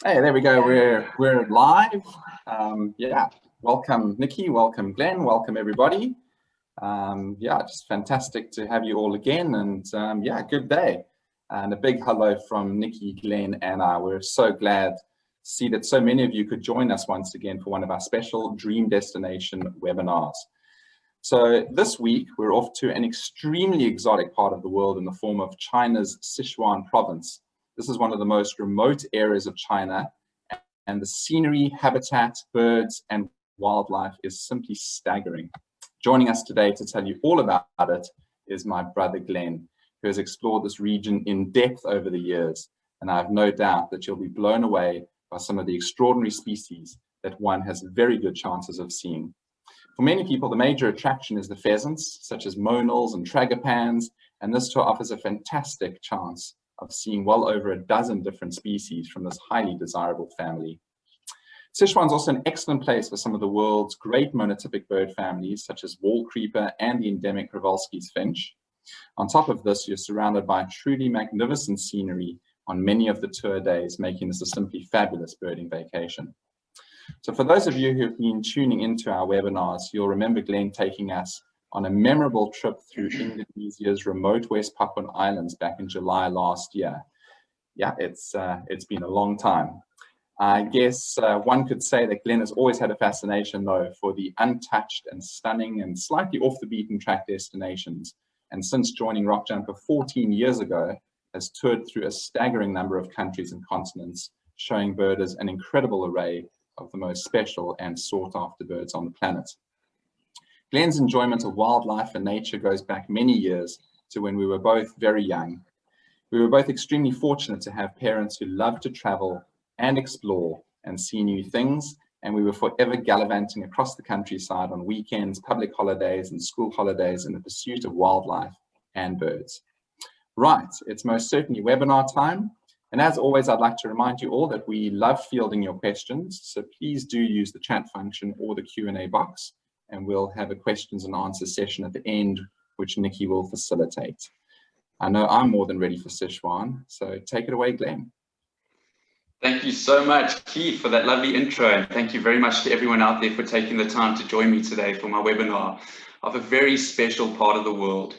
Hey, there we go. We're live. Yeah, welcome Nikki, welcome Glenn, welcome everybody. Yeah, just fantastic to have you all again, and yeah, good day. And a big hello from Nikki, Glenn, and I. We're so glad to see that so many of you could join us once again for one of our special Dream Destination webinars. So this week, we're off to an extremely exotic part of the world in the form of China's Sichuan Province. This is one of the most remote areas of China, and the scenery, habitat, birds, and wildlife is simply staggering. Joining us today to tell you all about it is my brother Glenn, who has explored this region in depth over the years, and I have no doubt that you'll be blown away by some of the extraordinary species that one has very good chances of seeing. For many people, the major attraction is the pheasants, such as monals and tragopans, and this tour offers a fantastic chance of seeing well over a dozen different species from this highly desirable family. Sichuan is also an excellent place for some of the world's great monotypic bird families, such as Wallcreeper and the endemic Przevalski's Finch. On top of this, you're surrounded by truly magnificent scenery on many of the tour days, making this a simply fabulous birding vacation. So for those of you who've been tuning into our webinars, you'll remember Glenn taking us on a memorable trip through Indonesia's remote West Papuan Islands back in July last year. Yeah, it's been a long time. I guess one could say that Glenn has always had a fascination, though, for the untouched and stunning and slightly off the beaten track destinations. And since joining Rockjumper 14 years ago, has toured through a staggering number of countries and continents, showing birders an incredible array of the most special and sought-after birds on the planet. Glenn's enjoyment of wildlife and nature goes back many years to when we were both very young. We were both extremely fortunate to have parents who loved to travel and explore and see new things, and we were forever gallivanting across the countryside on weekends, public holidays, and school holidays in the pursuit of wildlife and birds. Right, it's most certainly webinar time. And as always, I'd like to remind you all that we love fielding your questions. So please do use the chat function or the Q&A box, and we'll have a questions and answers session at the end, which Nikki will facilitate. I know I'm more than ready for Sichuan, so take it away, Glenn. Thank you so much, Keith, for that lovely intro. And thank you very much to everyone out there for taking the time to join me today for my webinar of a very special part of the world.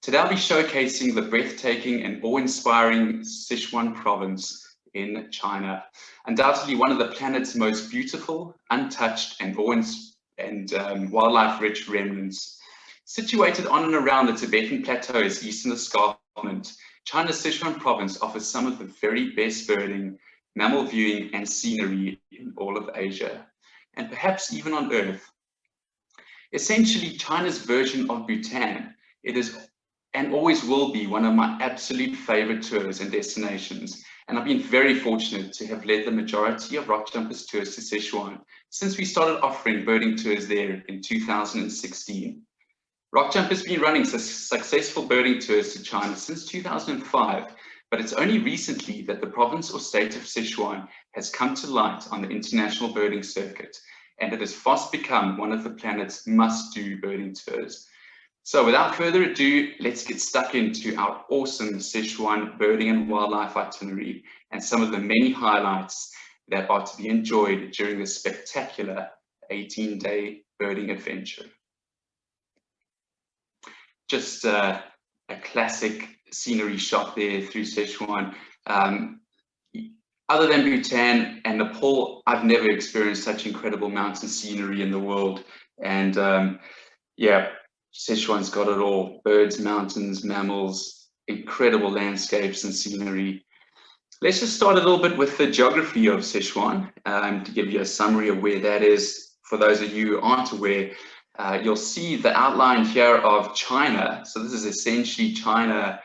Today, I'll be showcasing the breathtaking and awe-inspiring Sichuan province in China. Undoubtedly one of the planet's most beautiful, untouched, and wildlife-rich remnants. Situated on and around the Tibetan Plateau's eastern escarpment, China's Sichuan province offers some of the very best birding, mammal viewing, and scenery in all of Asia, and perhaps even on Earth. Essentially, China's version of Bhutan, it is and always will be one of my absolute favorite tours and destinations. And I've been very fortunate to have led the majority of Rockjumper's tours to Sichuan since we started offering birding tours there in 2016. Rockjumper's been running successful birding tours to China since 2005, but it's only recently that the province or state of Sichuan has come to light on the international birding circuit, and it has fast become one of the planet's must-do birding tours. So without further ado, let's get stuck into our awesome Sichuan birding and wildlife itinerary and some of the many highlights that are to be enjoyed during this spectacular 18-day birding adventure. Just a classic scenery shot there through Sichuan. Other than Bhutan and Nepal, I've never experienced such incredible mountain scenery in the world. And yeah, Sichuan's got it all: birds, mountains, mammals, incredible landscapes and scenery. Let's just start a little bit with the geography of Sichuan to give you a summary of where that is. For those of you who aren't aware, you'll see the outline here of China. So this is essentially China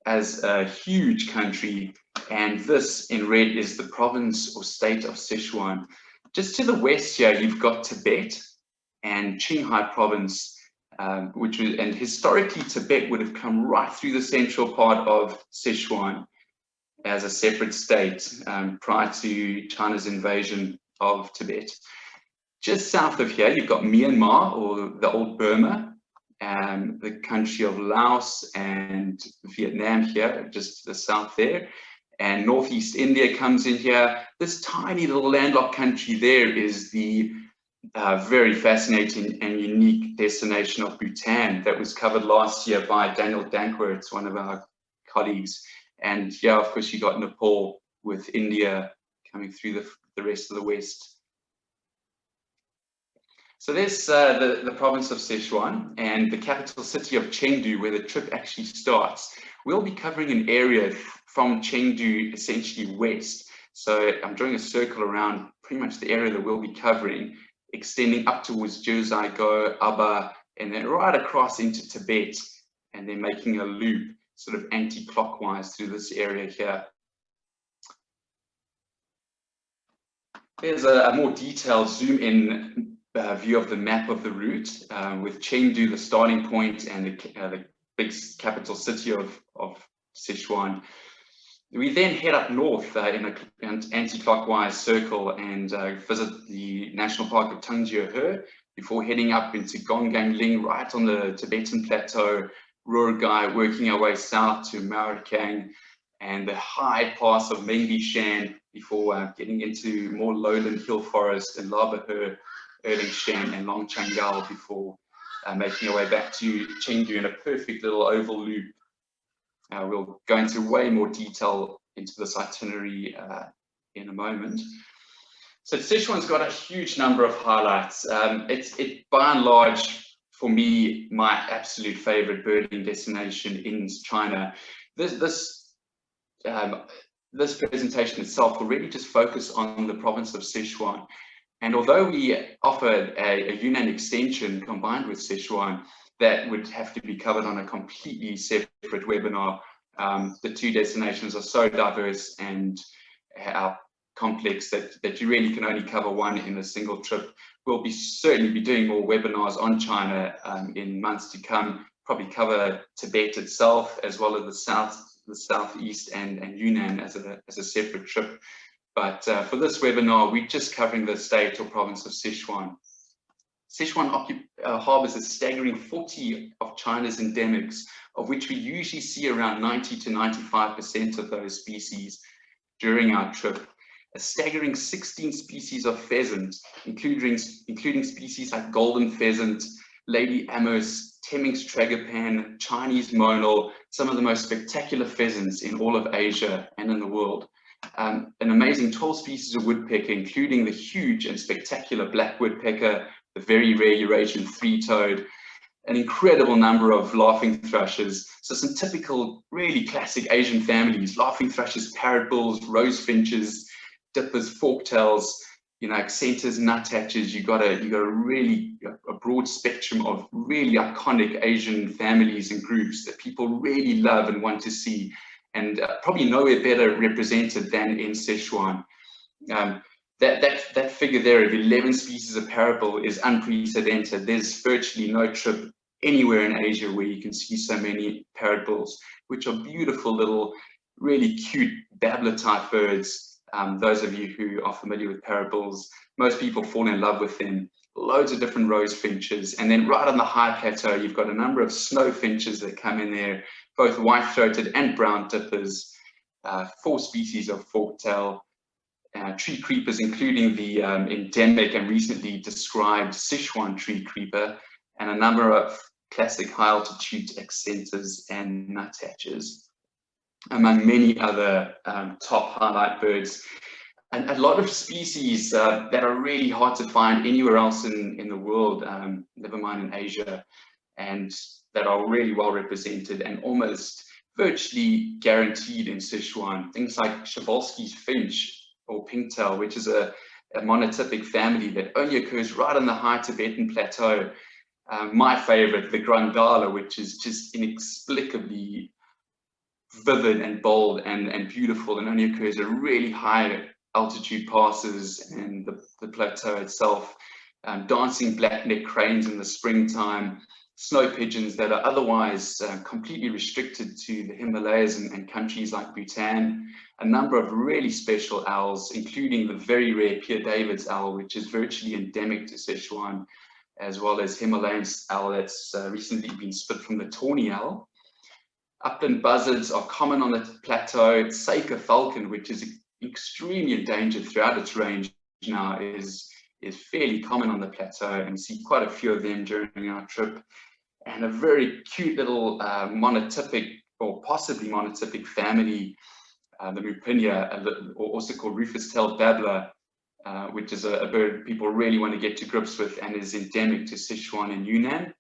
as a huge country, and this in red is the province or state of Sichuan. Just to the west here, you've got Tibet and Qinghai province, and historically Tibet would have come right through the central part of Sichuan as a separate state prior to China's invasion of Tibet. Just south of here, you've got Myanmar, or the old Burma, the country of Laos and Vietnam here, just to the south there. and northeast India comes in here. This tiny little landlocked country there is the very fascinating and unique destination of Bhutan that was covered last year by Daniel Dankworth, one of our colleagues. And yeah, of course, you got Nepal with India coming through the rest of the West. So there's the province of Sichuan and the capital city of Chengdu, where the trip actually starts. We'll be covering an area from Chengdu essentially west. So I'm drawing a circle around pretty much the area that we'll be covering, extending up towards Jiuzhaigou, Aba, and then right across into Tibet, and then making a loop sort of anti-clockwise through this area here. There's a more detailed zoom-in view of the map of the route, with Chengdu the starting point and the big capital city of Sichuan. We then head up north in an anti-clockwise circle and visit the National Park of Changjiah before heading up into Gongangling, right on the Tibetan Plateau, Ruogai, working our way south to Maorkang and the high pass of Mengishan before getting into more lowland hill forest and Labahe, Erlingshan and Longchangal before making our way back to Chengdu in a perfect little oval loop. We'll go into way more detail into this itinerary in a moment. So Sichuan's got a huge number of highlights. It's by and large, for me, my absolute favorite birding destination in China. This presentation itself will really just focus on the province of Sichuan. And although we offer a Yunnan extension combined with Sichuan, that would have to be covered on a completely separate webinar. The two destinations are so diverse and complex that you really can only cover one in a single trip. We'll certainly be doing more webinars on China in months to come, probably cover Tibet itself, as well as the southeast and Yunnan as a separate trip. But for this webinar, we're just covering the state or province of Sichuan. Sichuan harbours a staggering 40 of China's endemics, of which we usually see around 90 to 95% of those species during our trip. A staggering 16 species of pheasant, including species like golden pheasant, lady amos, Temminck's tragopan, Chinese monal, some of the most spectacular pheasants in all of Asia and in the world. An amazing 12 species of woodpecker, including the huge and spectacular black woodpecker, the very rare Eurasian three-toed, an incredible number of laughing thrushes. So some typical, really classic Asian families: laughing thrushes, parrotbills, rose finches, dippers, forktails, accenters, nuthatches. You got a really broad spectrum of really iconic Asian families and groups that people really love and want to see, and probably nowhere better represented than in Sichuan. That figure there of 11 species of parrotbill is unprecedented. There's virtually no trip anywhere in Asia where you can see so many parrotbills, which are beautiful little, really cute babbler type birds. Those of you who are familiar with parrotbills, most people fall in love with them. Loads of different rose finches, and then right on the high plateau, you've got a number of snow finches that come in there, both white-throated and brown dippers, 4 species of forktail, tree creepers, including the endemic and recently described Sichuan tree creeper, and a number of classic high-altitude accenters and nuthatches, among many other top highlight birds. And a lot of species that are really hard to find anywhere else in the world, never mind in Asia, and that are really well represented and almost virtually guaranteed in Sichuan. Things like Przevalski's finch or pinktail, which is a monotypic family that only occurs right on the high Tibetan Plateau. My favorite, the Grundala, which is just inexplicably vivid and bold and beautiful, and only occurs at really high altitude passes and the plateau itself. Dancing black-necked cranes in the springtime, snow pigeons that are otherwise completely restricted to the Himalayas and countries like Bhutan, a number of really special owls, including the very rare Pere David's owl, which is virtually endemic to Sichuan, as well as Himalayan owl that's recently been split from the tawny owl. Upland buzzards are common on the plateau. Saker falcon, which is extremely endangered throughout its range now, is fairly common on the plateau, and we see quite a few of them during our trip. And a very cute little monotypic, or possibly monotypic family, the Mupinia, or also called rufous-tailed babbler, which is a bird people really want to get to grips with and is endemic to Sichuan and Yunnan.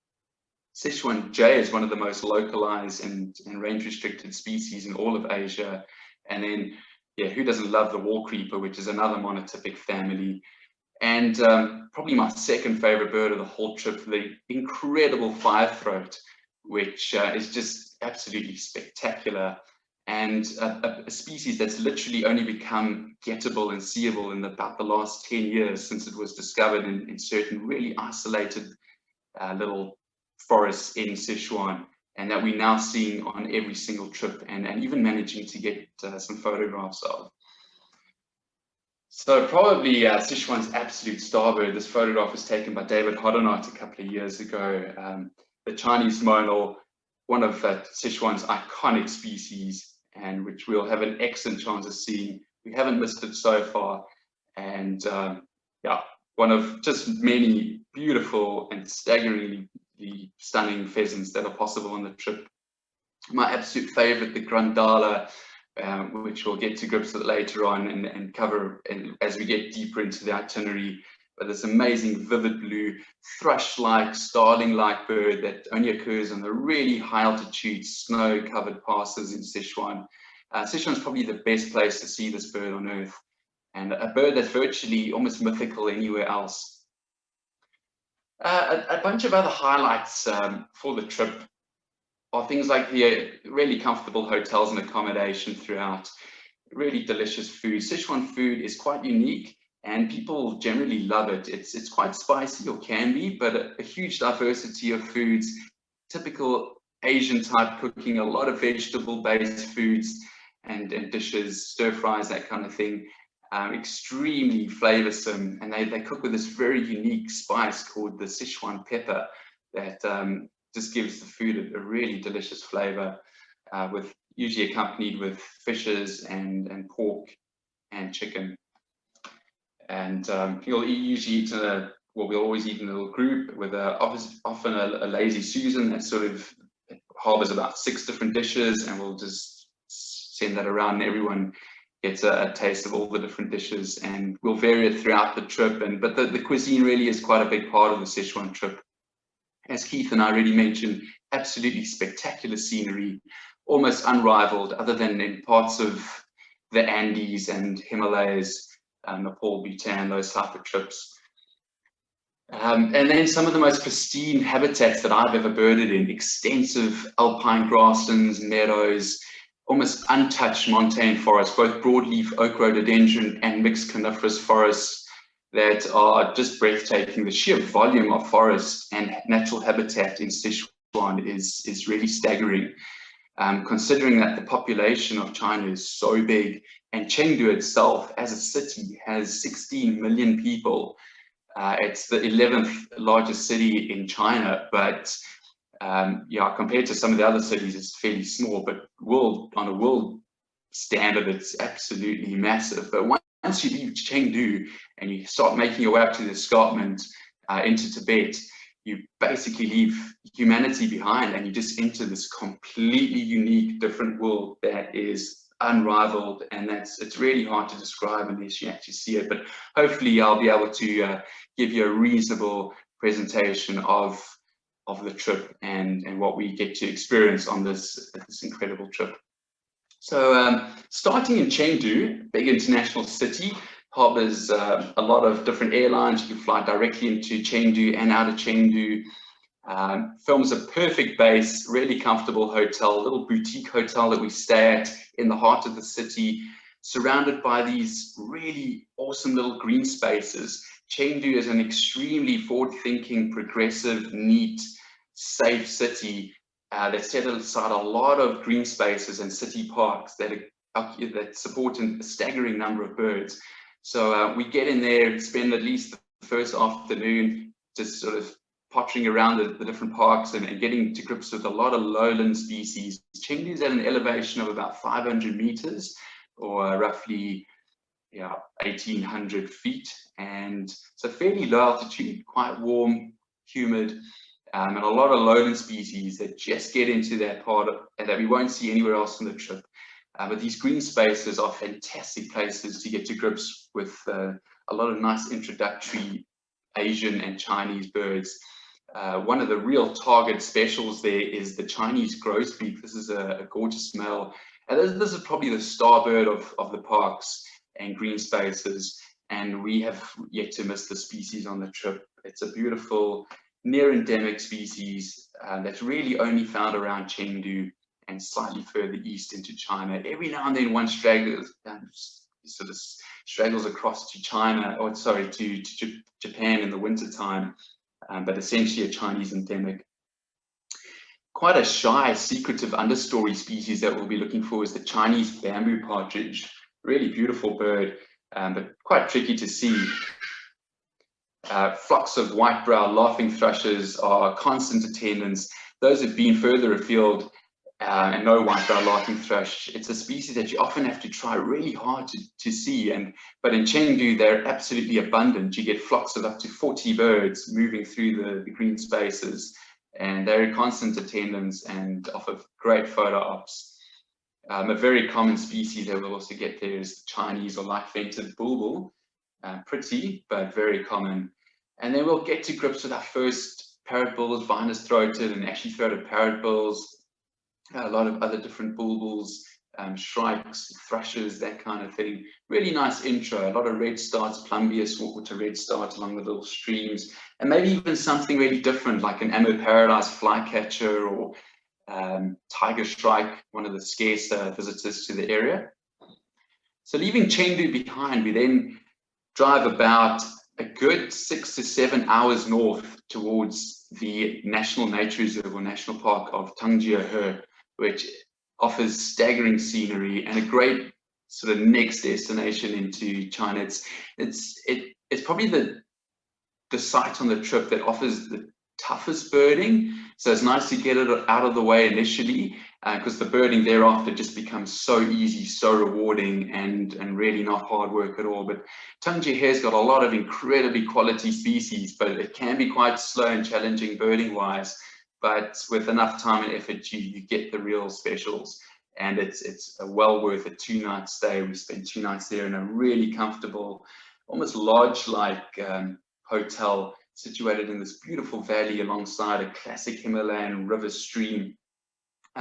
Sichuan jay is one of the most localized and range-restricted species in all of Asia. And then, yeah, who doesn't love the Wallcreeper, which is another monotypic family. And probably my second favorite bird of the whole trip, the incredible firethroat, which is just absolutely spectacular, and a species that's literally only become gettable and seeable in about the last 10 years since it was discovered in certain really isolated little forests in Sichuan, and that we're now seeing on every single trip, and even managing to get some photographs of. So probably Sichuan's absolute starbird. This photograph was taken by David Hoddenot a couple of years ago. The Chinese monal, one of Sichuan's iconic species, and which we'll have an excellent chance of seeing. We haven't missed it so far, and yeah, one of just many beautiful and staggeringly stunning pheasants that are possible on the trip. My absolute favorite, the Grundala, which we'll get to grips with later on and cover as we get deeper into the itinerary. But this amazing vivid blue, thrush-like, starling-like bird that only occurs on the really high altitude, snow-covered passes in Sichuan. Sichuan is probably the best place to see this bird on Earth, and a bird that's virtually almost mythical anywhere else. A bunch of other highlights for the trip are things like the really comfortable hotels and accommodation throughout, really delicious food. Sichuan food is quite unique and people generally love it. It's quite spicy, or can be, but a huge diversity of foods, typical Asian type cooking, a lot of vegetable based foods and dishes, stir fries, that kind of thing. Extremely flavoursome, and they cook with this very unique spice called the Sichuan pepper that just gives the food a really delicious flavour, with usually accompanied with fishes and pork and chicken. And you'll usually eat we'll always eat in a little group with often a lazy Susan that sort of harbours about 6 different dishes, and we'll just send that around and everyone gets a taste of all the different dishes, and we'll vary it throughout the trip. But the cuisine really is quite a big part of the Sichuan trip. As Keith and I already mentioned, absolutely spectacular scenery, almost unrivaled, other than in parts of the Andes and Himalayas, Nepal, Bhutan, those type of trips. And then some of the most pristine habitats that I've ever birded in: extensive alpine grasslands, meadows, almost untouched montane forests, both broadleaf oak rhododendron and mixed coniferous forests that are just breathtaking. The sheer volume of forest and natural habitat in Sichuan is really staggering, considering that the population of China is so big, and Chengdu itself as a city has 16 million people. It's the 11th largest city in China, but yeah, compared to some of the other cities, it's fairly small, but on a world standard, it's absolutely massive. But once you leave Chengdu and you start making your way up to the escarpment into Tibet, you basically leave humanity behind, and you just enter this completely unique, different world that is unrivaled, and it's really hard to describe unless you actually see it. But hopefully I'll be able to give you a reasonable presentation of the trip and what we get to experience on this incredible trip. So starting in Chengdu, big international city, harbors a lot of different airlines. You can fly directly into Chengdu and out of Chengdu. Films a perfect base, really comfortable hotel, little boutique hotel that we stay at in the heart of the city, surrounded by these really awesome little green spaces. Chengdu is an extremely forward-thinking, progressive, neat, safe city that set aside a lot of green spaces and city parks that support a staggering number of birds. So we get in there, spend at least the first afternoon just sort of pottering around the different parks and getting to grips with a lot of lowland species. Chengdu is at an elevation of about 500 meters, or roughly 1,800 feet, and so fairly low altitude, quite warm, humid, and a lot of lowland species that just get into that part and that we won't see anywhere else on the trip. But these green spaces are fantastic places to get to grips with a lot of nice introductory Asian and Chinese birds. One of the real target specials there is the Chinese grosbeak. This is a gorgeous male, and this is probably the star bird of the parks and green spaces, and we have yet to miss the species on the trip. It's a beautiful near endemic species that's really only found around Chengdu and slightly further east into China. Every now and then one straggles across to China, or sorry, to Japan in the winter time, but essentially a Chinese endemic. Quite a shy, secretive understory species that we'll be looking for is the Chinese bamboo partridge. Really beautiful bird, but quite tricky to see. Flocks of white-browed laughing thrushes are constant attendance. Those have been further afield and no white-browed laughing thrush. It's a species that you often have to try really hard to see, but in Chengdu they're absolutely abundant. You get flocks of up to 40 birds moving through the green spaces, and they're in constant attendance and offer great photo ops. A very common species that we'll also get there is the Chinese or light-vented bulbul. Pretty, but very common. And then we'll get to grips with our first parrotbills, vinous-throated and ashy-throated parrotbills, a lot of other different bulbuls, shrikes, thrushes, that kind of thing. Really nice intro, a lot of red starts, plumbeous water red starts along the little streams, and maybe even something really different like an amber paradise flycatcher or tiger shrike, one of the scarce visitors to the area. So leaving Chengdu behind, we then drive about a good 6 to 7 hours north towards the National Nature Reserve or National Park of Changjiah, which offers staggering scenery and a great sort of next destination into China. It's probably the site on the trip that offers the toughest birding, so it's nice to get it out of the way initially, because the birding thereafter just becomes so easy, so rewarding, and really not hard work at all. But Changjiah has got a lot of incredibly quality species, but it can be quite slow and challenging birding wise, but with enough time and effort you get the real specials, and it's a well worth a 2-night stay. We spent 2 nights there in a really comfortable, almost lodge-like hotel situated in this beautiful valley alongside a classic Himalayan river stream,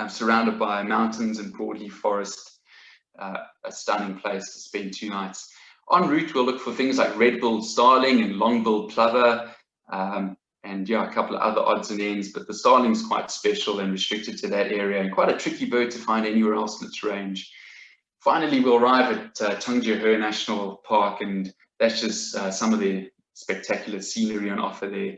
surrounded by mountains and broadleaf forest. A stunning place to spend 2 nights. En route, we'll look for things like red-billed starling and long-billed plover, and a couple of other odds and ends, but the starling's quite special and restricted to that area, and quite a tricky bird to find anywhere else in its range. Finally, we'll arrive at Changjiah National Park, and that's just some of the spectacular scenery on offer there.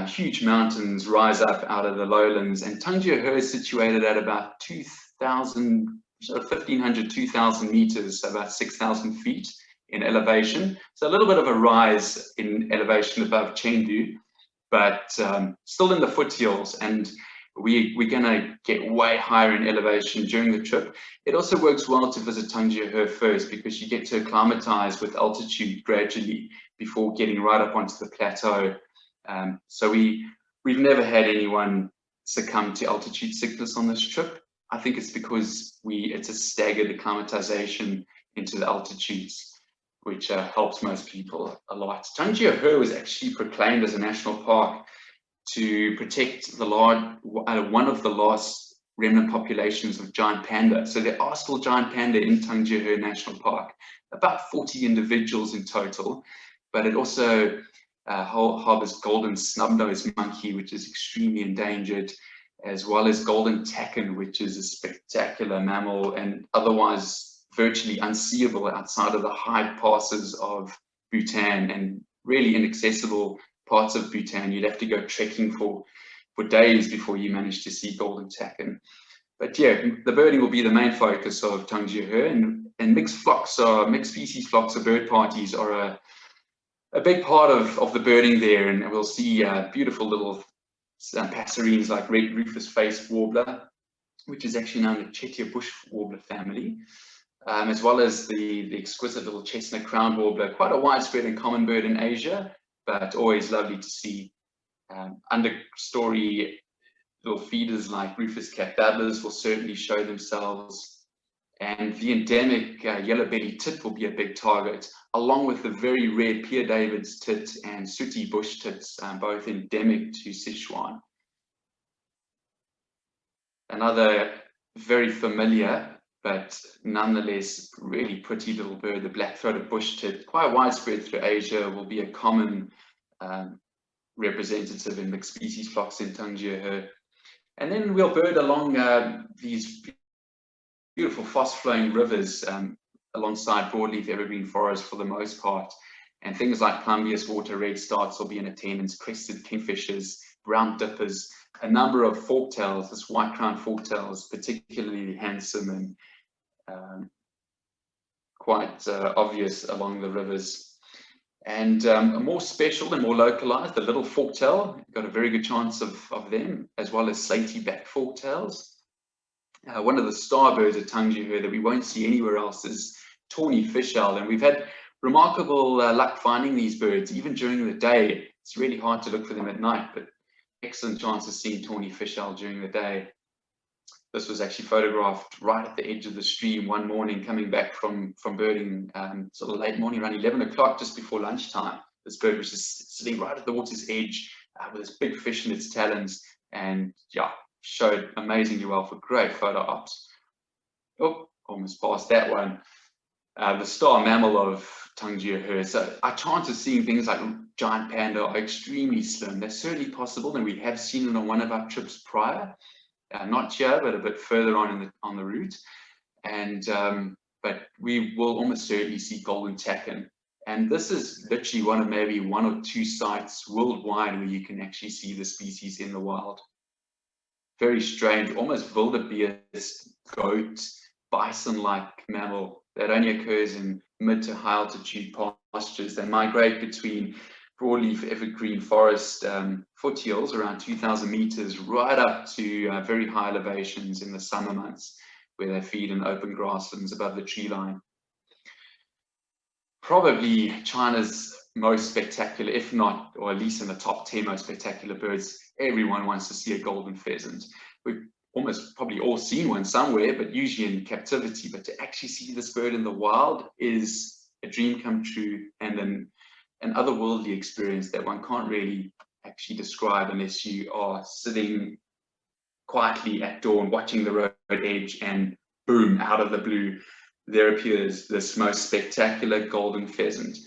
Huge mountains rise up out of the lowlands, and Changjiah is situated at about 1,500, 2,000 meters, so about 6,000 feet in elevation. So a little bit of a rise in elevation above Chengdu, but still in the foothills, and we're going to get way higher in elevation during the trip. It also works well to visit Changjiah first, because you get to acclimatize with altitude gradually before getting right up onto the plateau. So we've never had anyone succumb to altitude sickness on this trip. I think it's because it's a staggered acclimatization into the altitudes, which helps most people a lot. Changjiah was actually proclaimed as a national park to protect one of the last remnant populations of giant panda. So there are still giant panda in Changjiah National Park, about 40 individuals in total, but it also harbours golden snub-nosed monkey, which is extremely endangered, as well as golden takin, which is a spectacular mammal and otherwise virtually unseeable outside of the high passes of Bhutan and really inaccessible parts of Bhutan. You'd have to go trekking for days before you manage to see golden takin. But yeah, the birding will be the main focus of Changjiah, and mixed species flocks or bird parties are a big part of the birding there, and we'll see beautiful little passerines like red rufous-faced warbler, which is actually known as Chettiar bush warbler family, as well as the exquisite little chestnut crowned warbler, quite a widespread and common bird in Asia, but always lovely to see. Understory little feeders like rufous-capped babblers will certainly show themselves, and the endemic yellow-bellied tit will be a big target, along with the very rare Pierre David's tit and sooty bush tits, both endemic to Sichuan. Another very familiar but nonetheless really pretty little bird, the black-throated bush tit, quite widespread through Asia, will be a common representative in mixed species flocks in Changjiah. And then we'll bird along these beautiful fast-flowing rivers alongside broadleaf evergreen forests for the most part. And things like plumbeous water redstarts will be in attendance, crested kingfishers, brown dippers, a number of forktails, this white-crowned forktails, particularly handsome and quite obvious along the rivers. And more special and more localized, the little forktail, got a very good chance of them, as well as slaty-backed forktails. One of the star birds at Changjiah that we won't see anywhere else is tawny fishel, and we've had remarkable luck finding these birds even during the day. It's really hard to look for them at night, but excellent chance of seeing tawny fishel during the day. This was actually photographed right at the edge of the stream one morning coming back from birding, sort of late morning, around 11 o'clock, just before lunchtime. This bird was just sitting right at the water's edge with this big fish in its talons, and yeah, showed amazingly well for great photo ops. Oh, almost passed that one. The star mammal of Changjiah. So our chance of seeing things like giant panda are extremely slim. They're certainly possible, and we have seen it on one of our trips prior. Not here, but a bit further on the route, and but we will almost certainly see golden takin, and this is literally one of maybe one or two sites worldwide where you can actually see the species in the wild. Very strange, almost wildebeest, goat, bison-like mammal that only occurs in mid to high altitude pastures. They migrate between broadleaf evergreen forest foothills around 2,000 meters right up to very high elevations in the summer months, where they feed in open grasslands above the tree line. Probably China's most spectacular, if not, or at least in the top 10 most spectacular birds. Everyone wants to see a golden pheasant. We've almost probably all seen one somewhere, but usually in captivity. But to actually see this bird in the wild is a dream come true, and an otherworldly experience that one can't really actually describe unless you are sitting quietly at dawn watching the road edge, and boom, out of the blue there appears this most spectacular golden pheasant.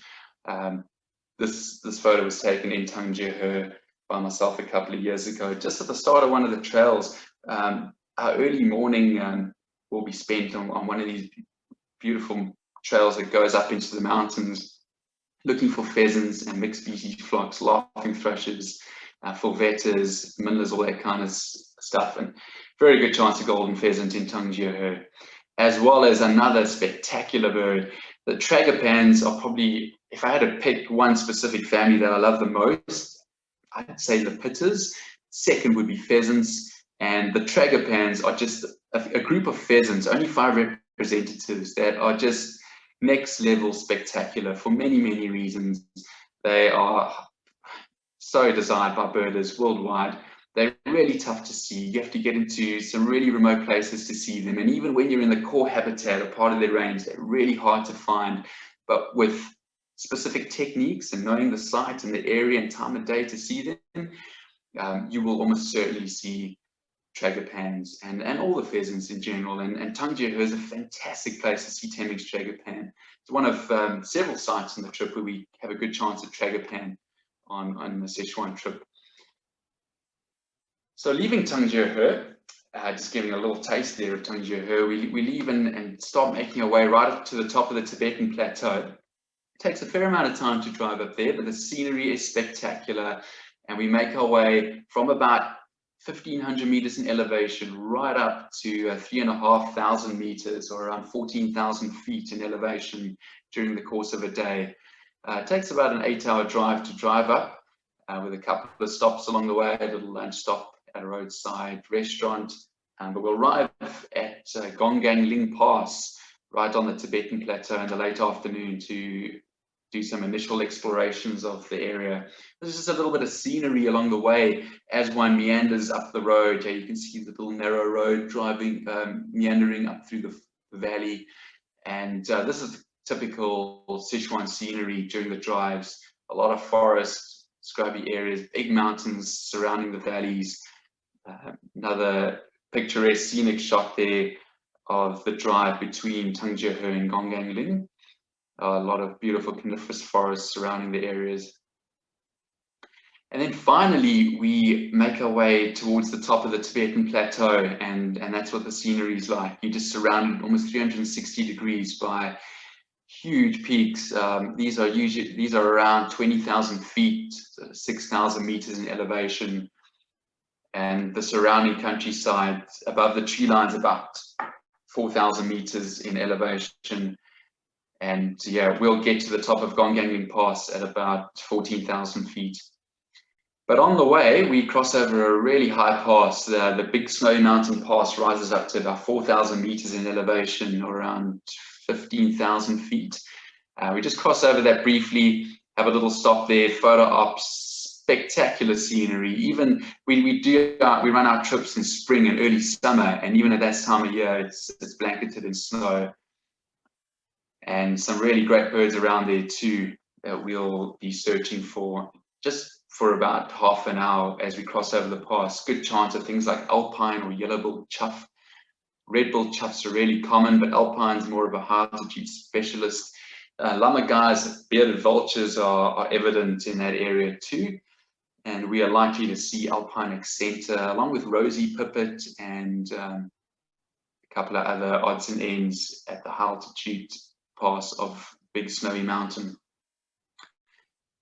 This photo was taken in Changjiah by myself a couple of years ago, just at the start of one of the trails. Our early morning will be spent on one of these beautiful trails that goes up into the mountains, looking for pheasants and mixed species flocks, laughing thrushes, fulvetters, minlers, all that kind of stuff, and very good chance of golden pheasant in Changjiah, as well as another spectacular bird. The tragopans are probably, if I had to pick one specific family that I love the most, I'd say the pitters. Second would be pheasants, and the tragopans are just a group of pheasants, only 5 representatives, that are just next level spectacular for many, many reasons. They are so desired by birders worldwide. They're really tough to see. You have to get into some really remote places to see them, and even when you're in the core habitat or part of their range, they're really hard to find. But with specific techniques and knowing the site and the area and time of day to see them, you will almost certainly see tragopans and all the pheasants in general. And Changjiah is a fantastic place to see Temminck's tragopan. It's one of several sites on the trip where we have a good chance at tragopan on the Sichuan trip. So leaving Changjiah, just giving a little taste there of Changjiah, we leave and start making our way right up to the top of the Tibetan Plateau. It takes a fair amount of time to drive up there, but the scenery is spectacular, and we make our way from about 1,500 meters in elevation right up to 3,500 meters, or around 14,000 feet in elevation during the course of a day. It takes about an 8-hour drive to drive up, with a couple of stops along the way, a little lunch stop at a roadside restaurant. But we'll arrive at Gonggang Pass, right on the Tibetan Plateau in the late afternoon to do some initial explorations of the area. There's just a little bit of scenery along the way as one meanders up the road. You can see the little narrow road driving, meandering up through the valley. And this is typical Sichuan scenery during the drives. A lot of forest, scrubby areas, big mountains surrounding the valleys. Another picturesque scenic shot there of the drive between Changjiah and Gonggang. A lot of beautiful coniferous forests surrounding the areas. And then finally, we make our way towards the top of the Tibetan Plateau, and that's what the scenery is like. You're just surrounded almost 360 degrees by huge peaks. These are around 20,000 feet, 6,000 meters in elevation. And the surrounding countryside above the tree lines about 4,000 meters in elevation. And yeah, we'll get to the top of Gonggang Pass at about 14,000 feet. But on the way, we cross over a really high pass. The big snowy mountain pass rises up to about 4,000 meters in elevation, or around 15,000 feet. We just cross over that briefly, have a little stop there, photo ops, spectacular scenery. Even we run our trips in spring and early summer, and even at that time of year, it's blanketed in snow. And some really great birds around there too that we'll be searching for just for about half an hour as we cross over the pass. Good chance of things like alpine or yellow-billed chough. Red-billed choughs are really common, but alpine's more of a hard-to-treat specialist. Lammergeiers, bearded vultures are evident in that area too. And we are likely to see alpine accenter along with rosy pipit and a couple of other odds and ends at the high-altitude pass of Big Snowy Mountain.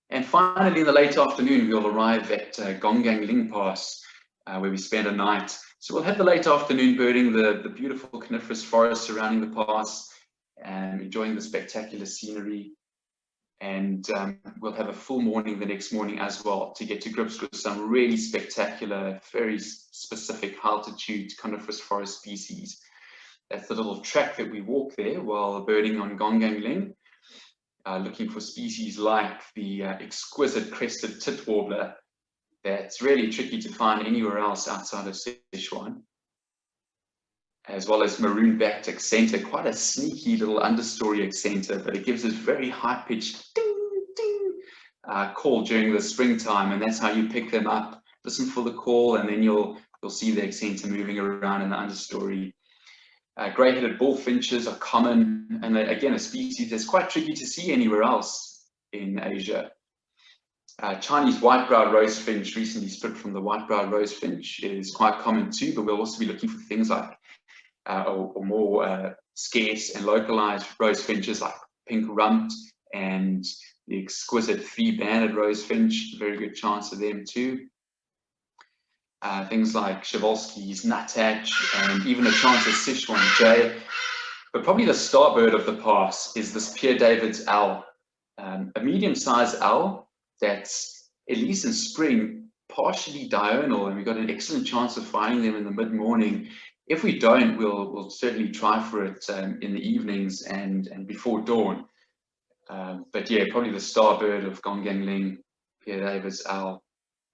And finally, in the late afternoon, we'll arrive at Gonggang Pass, where we spend a night. So we'll have the late afternoon birding the beautiful coniferous forest surrounding the pass and enjoying the spectacular scenery. And we'll have a full morning the next morning as well to get to grips with some really spectacular, very specific altitude coniferous forest species. That's the little track that we walk there while birding on Gonggang, looking for species like the exquisite crested tit warbler that's really tricky to find anywhere else outside of Sichuan, as well as maroon-backed accenter, quite a sneaky little understory accenter, but it gives this very high-pitched ding, ding call during the springtime, and that's how you pick them up. Listen for the call, and then you'll see the accenter moving around in the understory. Grey-headed bullfinches are common, and again, a species that's quite tricky to see anywhere else in Asia. Chinese white-browed rosefinch, recently split from the white-browed rosefinch, is quite common too, but we'll also be looking for things like or more scarce and localized rosefinches like pink rumped and the exquisite three-banded rosefinch, very good chance of them too. Things like Przevalski's nuthatch and even a chance of Sichuan jay. But probably the starbird of the pass is this Pere David's owl, a medium-sized owl that's, at least in spring, partially diurnal, and we've got an excellent chance of finding them in the mid-morning. If we don't, we'll certainly try for it in the evenings and before dawn. But yeah, probably the starbird of Gonggang, Pere David's owl,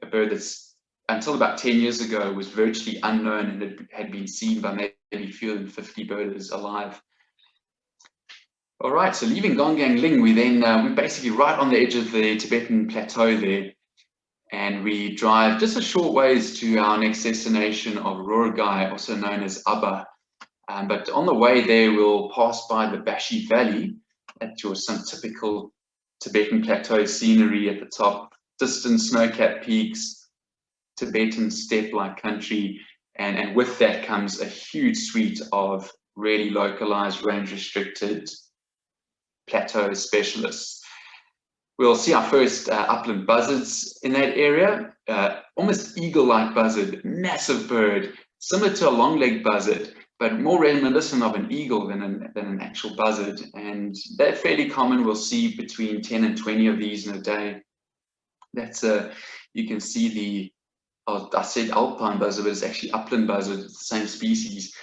a bird that's until about 10 years ago was virtually unknown and it had been seen by maybe fewer than 50 birders alive. All right, so leaving Gonggang, we're basically right on the edge of the Tibetan Plateau there, and we drive just a short ways to our next destination of Roergai, also known as Abba. But on the way there, we'll pass by the Bashi Valley, at some typical Tibetan Plateau scenery at the top, distant snow-capped peaks, Tibetan steppe-like country, and with that comes a huge suite of really localized, range-restricted plateau specialists. We'll see our first upland buzzards in that area, almost eagle-like buzzard, massive bird, similar to a long-legged buzzard, but more reminiscent of an eagle than an actual buzzard. And they're fairly common. We'll see between 10 and 20 of these in a day. That's you can see the, I said Alpine Buzzer, but it's actually upland buzzard. It's the same species.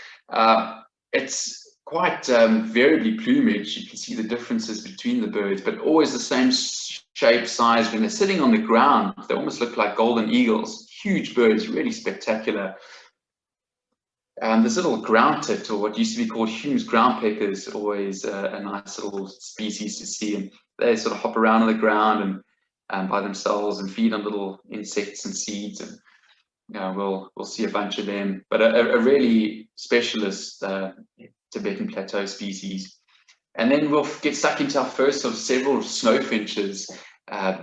It's quite variably plumage. You can see the differences between the birds, but always the same shape, size. When they're sitting on the ground, they almost look like golden eagles. Huge birds, really spectacular. This little ground tit, or what used to be called Hume's ground peckers, always a nice little species to see. And they sort of hop around on the ground and by themselves and feed on little insects and seeds. And we'll see a bunch of them. But a really specialist Tibetan Plateau species. And then we'll get stuck into our first of several snow finches.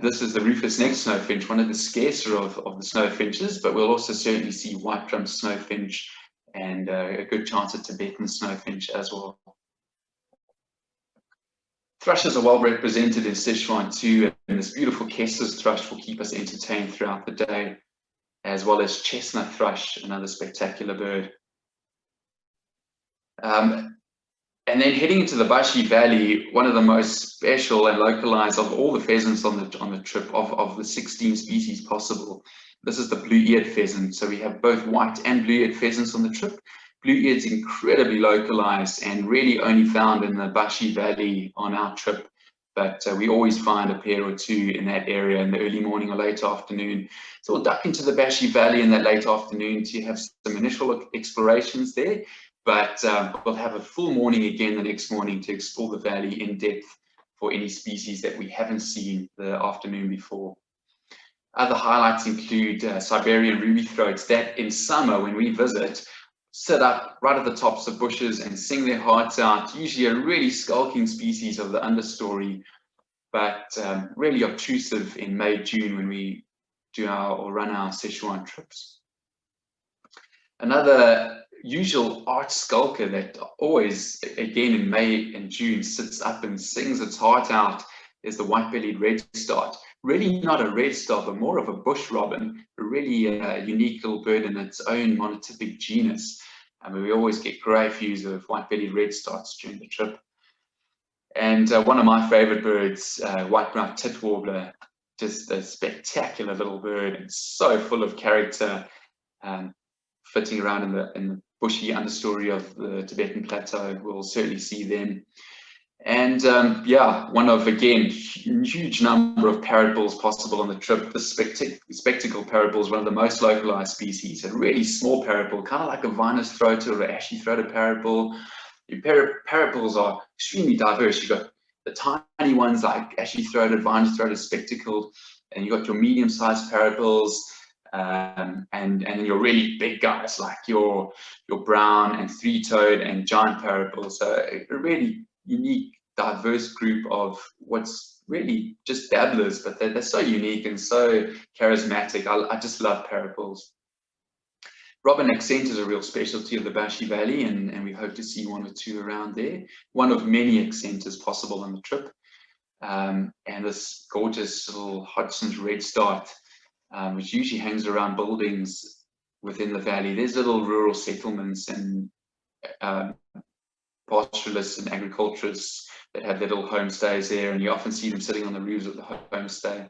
This is the rufous-necked snow finch, one of the scarcer of the snow finches, but we'll also certainly see white-rumped snow finch and a good chance at Tibetan snow finch as well. Thrushes are well represented in Sichuan too, and this beautiful Kessler's thrush will keep us entertained throughout the day, as well as chestnut thrush, another spectacular bird. And then heading into the Bashi Valley, one of the most special and localized of all the pheasants on the trip, of the 16 species possible. This is the blue-eared pheasant. So we have both white and blue-eared pheasants on the trip. Blue-eared's incredibly localized and really only found in the Bashi Valley on our trip. But we always find a pair or two in that area in the early morning or late afternoon. So we'll duck into the Bashi Valley in that late afternoon to have some initial explorations there. But we'll have a full morning again the next morning to explore the valley in depth for any species that we haven't seen the afternoon before. Other highlights include Siberian ruby throats that in summer when we visit sit up right at the tops of bushes and sing their hearts out, usually a really skulking species of the understory, but really obtrusive in May, June when we do run our Sichuan trips. Another usual arch skulker that always, again in May and June, sits up and sings its heart out is the white-bellied redstart. Really not a redstart, but more of a bush robin, a really unique little bird in its own monotypic genus. We always get great views of white-bellied redstarts during the trip. And one of my favorite birds, white-browed tit warbler, just a spectacular little bird and so full of character, fitting around in the bushy understory of the Tibetan Plateau. We'll certainly see them. And yeah, one of, again, huge number of parrot bulls possible on the trip. The spectacle parrot bull is one of the most localized species, a really small parrot bull, kind of like a vinous-throated or ashy-throated parrot bull. Parrot bulls are extremely diverse. You've got the tiny ones like ashy-throated, vinous-throated, spectacled, and you've got your medium-sized parrot bulls, and then your really big guys like your brown and three-toed and giant parrot bulls. So a really unique, diverse group of what's really just dabblers, but they're so unique and so charismatic. I just love parrot bulls. Robin accent is a real specialty of the Bashi Valley, and we hope to see one or two around there. One of many accenters possible on the trip. And this gorgeous little Hodgson's redstart, which usually hangs around buildings within the valley. There's little rural settlements and pastoralists and agriculturists that have their little homestays there, and you often see them sitting on the roofs of the homestay.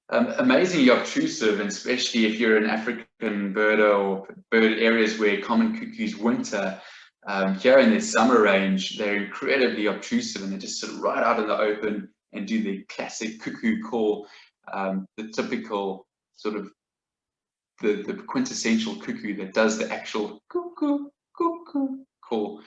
Amazingly obtrusive, and especially if you're an African birder or bird areas where common cuckoos winter, here in their summer range, they're incredibly obtrusive and they just sit right out in the open and do the classic cuckoo call, the typical sort of the quintessential cuckoo that does the actual cuckoo, cuckoo call.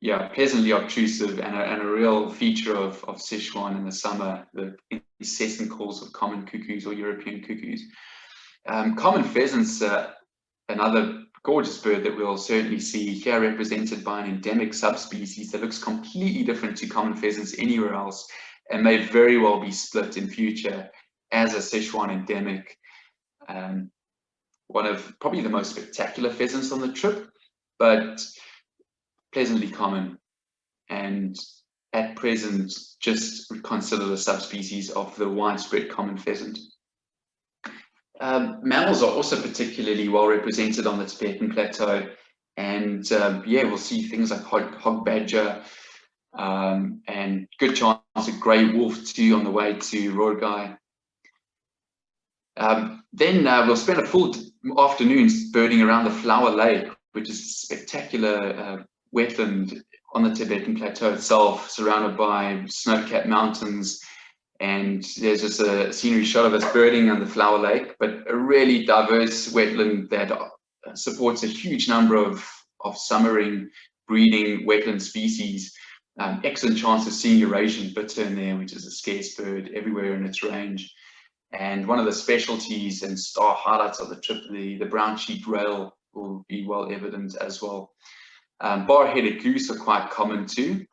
Yeah, pleasantly obtrusive and a real feature of Sichuan in the summer, the incessant calls of common cuckoos or European cuckoos. Common pheasants, another gorgeous bird that we'll certainly see here, represented by an endemic subspecies that looks completely different to common pheasants anywhere else and may very well be split in future as a Sichuan endemic. One of probably the most spectacular pheasants on the trip, but pleasantly common, and at present just considered a subspecies of the widespread common pheasant. Mammals are also particularly well represented on the Tibetan Plateau. And yeah, we'll see things like hog badger, and good chance of grey wolf too on the way to Rogai. Then we'll spend a full afternoon birding around the Flower Lake, which is a spectacular wetland on the Tibetan Plateau itself, surrounded by snow-capped mountains. And there's just a scenery shot of us birding on the Flower Lake, but a really diverse wetland that supports a huge number of summering, breeding wetland species. Excellent chance of seeing Eurasian bittern there, which is a scarce bird everywhere in its range. And one of the specialties and star highlights of the trip, the brown-cheeked rail, will be well evident as well. Bar-headed goose are quite common too.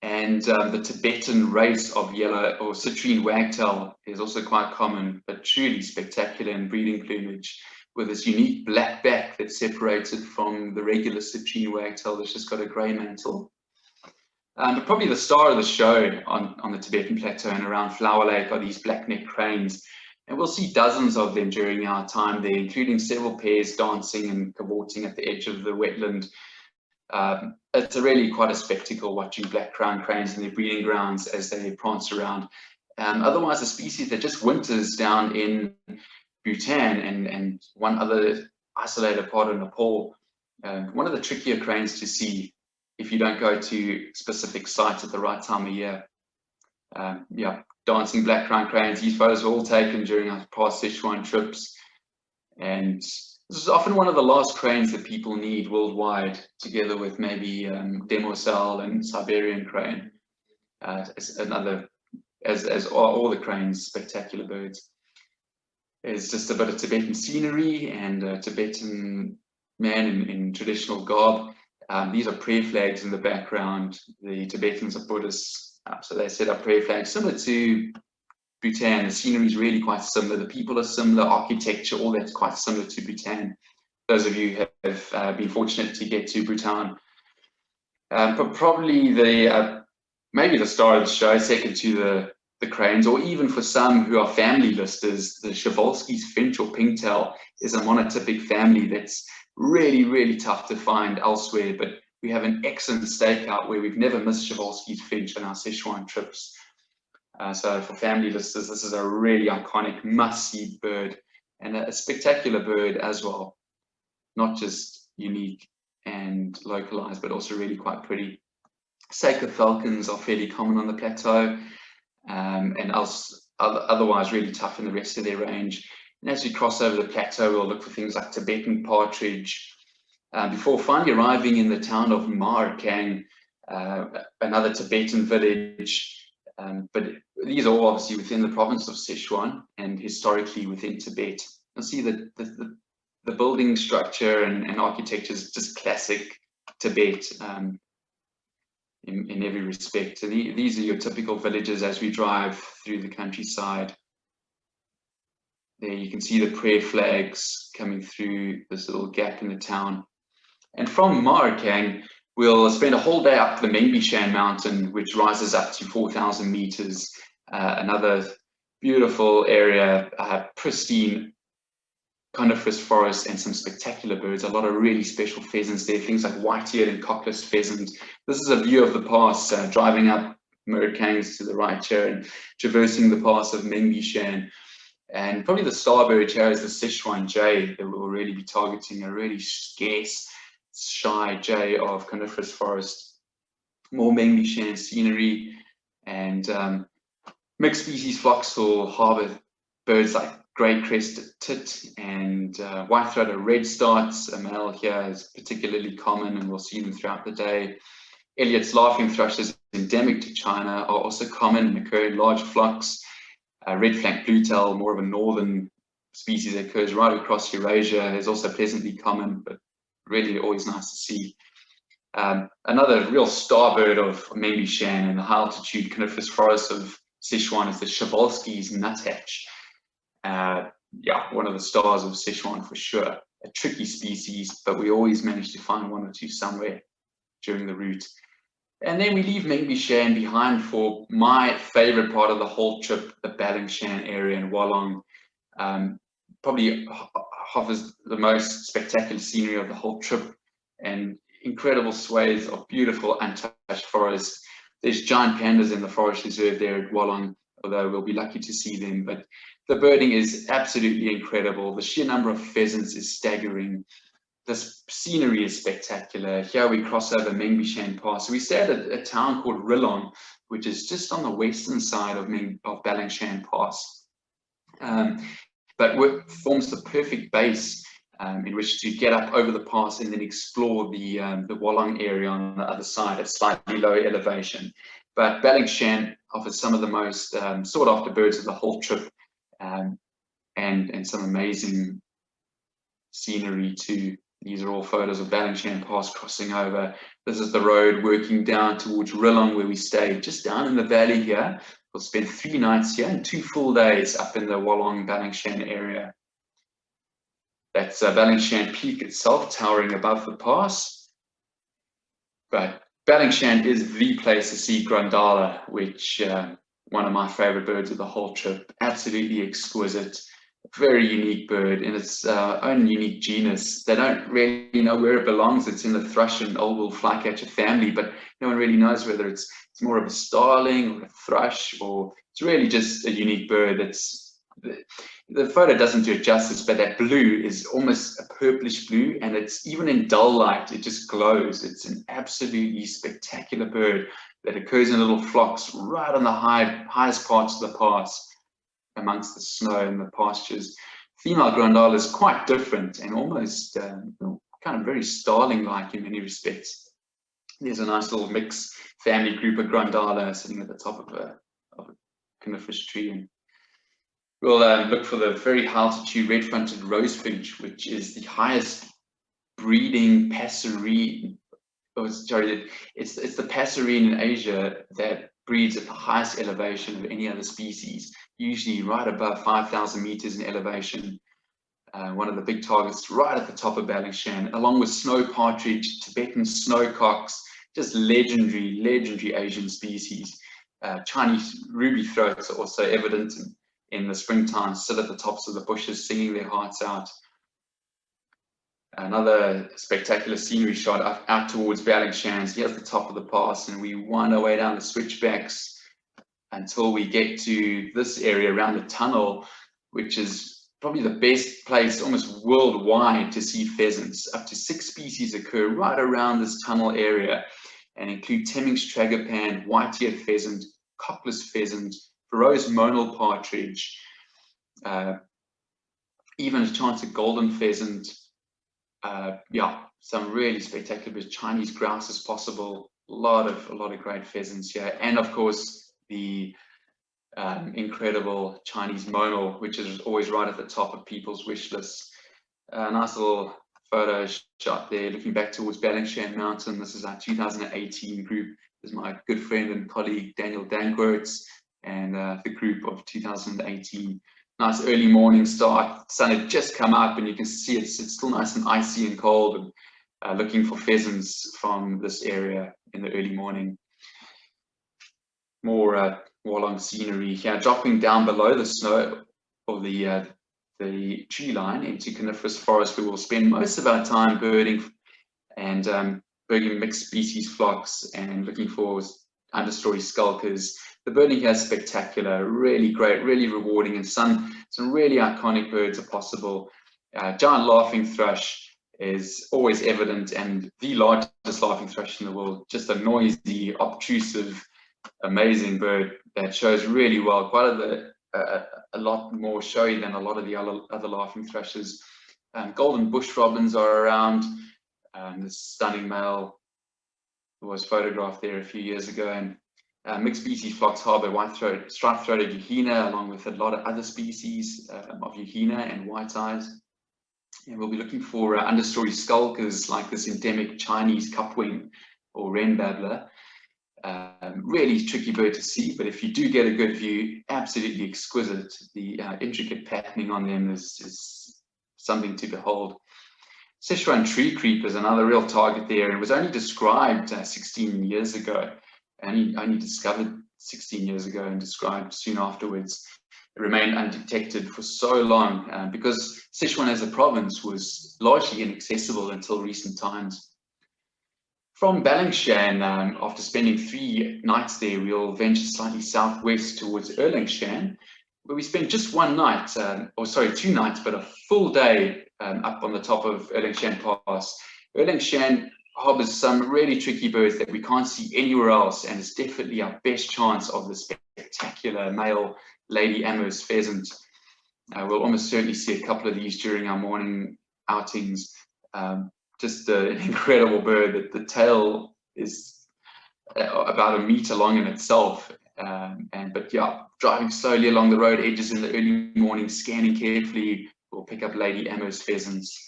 And the Tibetan race of yellow or citrine wagtail is also quite common, but truly spectacular in breeding plumage, with this unique black back that separates it from the regular citrine wagtail that's just got a grey mantle. But probably the star of the show on the Tibetan Plateau and around Flower Lake are these black-necked cranes. And we'll see dozens of them during our time there, including several pairs dancing and cavorting at the edge of the wetland. It's really quite a spectacle watching black-crowned cranes in their breeding grounds as they prance around. Otherwise, a species that just winters down in Bhutan and one other isolated part of Nepal. One of the trickier cranes to see if you don't go to specific sites at the right time of year. Yeah, dancing black-crowned cranes. These photos were all taken during our past Sichuan trips. And this is often one of the last cranes that people need worldwide, together with maybe demoiselle and Siberian crane. As all the cranes, spectacular birds. There's just a bit of Tibetan scenery and a Tibetan man in traditional garb. These are prayer flags in the background. The Tibetans are Buddhists, so they set up prayer flags similar to Bhutan. The scenery is really quite similar. The people are similar, architecture, all that's quite similar to Bhutan. Those of you who have been fortunate to get to Bhutan. But probably maybe the star of the show, second to the cranes, or even for some who are family listers, the Przevalski's Finch or Pingtail is a monotypic family that's really, really tough to find elsewhere, but we have an excellent stakeout where we've never missed Przevalski's Finch on our Sichuan trips. So for family listers, this is a really iconic must-see bird, and a spectacular bird as well. Not just unique and localized, but also really quite pretty. Sacred falcons are fairly common on the plateau, and otherwise really tough in the rest of their range. And as we cross over the plateau, we'll look for things like Tibetan Partridge, before finally arriving in the town of Markang, another Tibetan village. But these are all obviously within the province of Sichuan and historically within Tibet. You'll see that the building structure and architecture is just classic Tibet in every respect. So these are your typical villages as we drive through the countryside. There you can see the prayer flags coming through this little gap in the town. And from Markang, we'll spend a whole day up the Mengbishan mountain, which rises up to 4,000 meters. Another beautiful area, pristine coniferous forest and some spectacular birds. A lot of really special pheasants there, things like white-eared and cockless pheasant. This is a view of the pass, driving up Murkangs to the right here and traversing the pass of Mengbishan. And probably the star bird here is the Sichuan jay that we'll really be targeting, a really scarce, shy jay of coniferous forest. More Mengbishan scenery and mixed species flocks will harbour birds like grey-crested tit and white-throated redstarts. A male here is particularly common and we'll see them throughout the day. Elliott's laughing thrushes, endemic to China, are also common and occur in large flocks. Red-flanked bluetail, more of a northern species that occurs right across Eurasia, is also pleasantly common, but really always nice to see. Another real star bird of Mengbishan and the high-altitude coniferous forests of Sichuan is the Przevalski's nuthatch. Yeah, one of the stars of Sichuan for sure. A tricky species, but we always manage to find one or two somewhere during the route. And then we leave Mengbishan behind for my favorite part of the whole trip, the Valencian area in Wallong. probably offers the most spectacular scenery of the whole trip, and incredible swathes of beautiful untouched forest. There's giant pandas in the forest reserve there at Wallong, although we'll be lucky to see them. But the birding is absolutely incredible. The sheer number of pheasants is staggering. This scenery is spectacular. Here we cross over Mengbishan Pass. So we stay at a town called Rilong, which is just on the western side of Valencian Pass. But what forms the perfect base in which to get up over the pass and then explore the Wallong area on the other side at slightly lower elevation. But Valencian offers some of the most sought after birds of the whole trip, and some amazing scenery too. These are all photos of Valencian Pass crossing over. This is the road working down towards Rilong, where we stay just down in the valley here. We'll spend 3 nights here and 2 full days up in the Wallong Valencian area. That's Valencian Peak itself, towering above the pass. But Valencian is the place to see Grundala, which one of my favorite birds of the whole trip. Absolutely exquisite, very unique bird in its own unique genus. They don't really know where it belongs. It's in the thrush and old flycatcher family, but no one really knows whether it's more of a starling or a thrush, or it's really just a unique bird. That's the photo doesn't do it justice, but that blue is almost a purplish blue, and it's even in dull light, it just glows. It's an absolutely spectacular bird that occurs in little flocks right on the highest parts of the pass, amongst the snow and the pastures. Female Grundala is quite different and almost kind of very starling-like in many respects. There's a nice little mixed family group of Grundala sitting at the top of a coniferous tree. And we'll look for the very high altitude red-fronted rose finch, which is the highest breeding passerine. Oh, sorry, it's the passerine in Asia that breeds at the highest elevation of any other species, usually right above 5,000 meters in elevation. One of the big targets right at the top of Valencian, along with snow partridge, Tibetan snowcocks, just legendary Asian species. Chinese ruby throats are also evident in the springtime, sit at the tops of the bushes singing their hearts out. Another spectacular scenery shot out towards Valencian. Here's the top of the pass, and we wind our way down the switchbacks until we get to this area around the tunnel, which is probably the best place almost worldwide to see pheasants. Up to 6 species occur right around this tunnel area, and include Temminck's tragopan, white-eared pheasant, cockless pheasant, Thoreau's monal partridge, even a chance at golden pheasant. Yeah, some really spectacular birds. Chinese grouse is possible. A lot of great pheasants here, and of course the incredible Chinese monal, which is always right at the top of people's wish lists. Nice little photo shot there, looking back towards Valencian Mountain. This is our 2018 group. This is my good friend and colleague Daniel Danquertz, and the group of 2018. Nice early morning start. Sun had just come up, and you can see it's still nice and icy and cold, and looking for pheasants from this area in the early morning. More Wallong scenery here, dropping down below the snow or the tree line into coniferous forest, where we'll spend most of our time birding and birding mixed species flocks and looking for understory skulkers. The birding here is spectacular, really great, really rewarding, and some really iconic birds are possible. Giant laughing thrush is always evident, and the largest laughing thrush in the world, just a noisy, obtrusive, amazing bird that shows really well, quite a lot more showy than a lot of the other laughing thrushes. Golden bush robins are around. This stunning male was photographed there a few years ago, and mixed species flocks harbour striped-throated yuhina, along with a lot of other species of yuhina and white eyes. And we'll be looking for understory skulkers like this endemic Chinese cupwing or wren babbler. Really tricky bird to see, but if you do get a good view, absolutely exquisite. The intricate patterning on them is something to behold. Sichuan tree creeper is another real target there, and was only described 16 years ago. Only discovered 16 years ago and described soon afterwards. remained undetected for so long because Sichuan as a province was largely inaccessible until recent times. From Valencian, after spending 3 nights there, we'll venture slightly southwest towards Erlingshan, where we spent just 1 night, or sorry, 2 nights, but a full day up on the top of Valencian Pass. Erlingshan harbors some really tricky birds that we can't see anywhere else, and it's definitely our best chance of the spectacular male lady Amherst pheasant. We'll almost certainly see a couple of these during our morning outings. Just an incredible bird. The tail is about 1 meter long in itself. But yeah, driving slowly along the road edges in the early morning, scanning carefully, we'll pick up lady Amherst pheasants.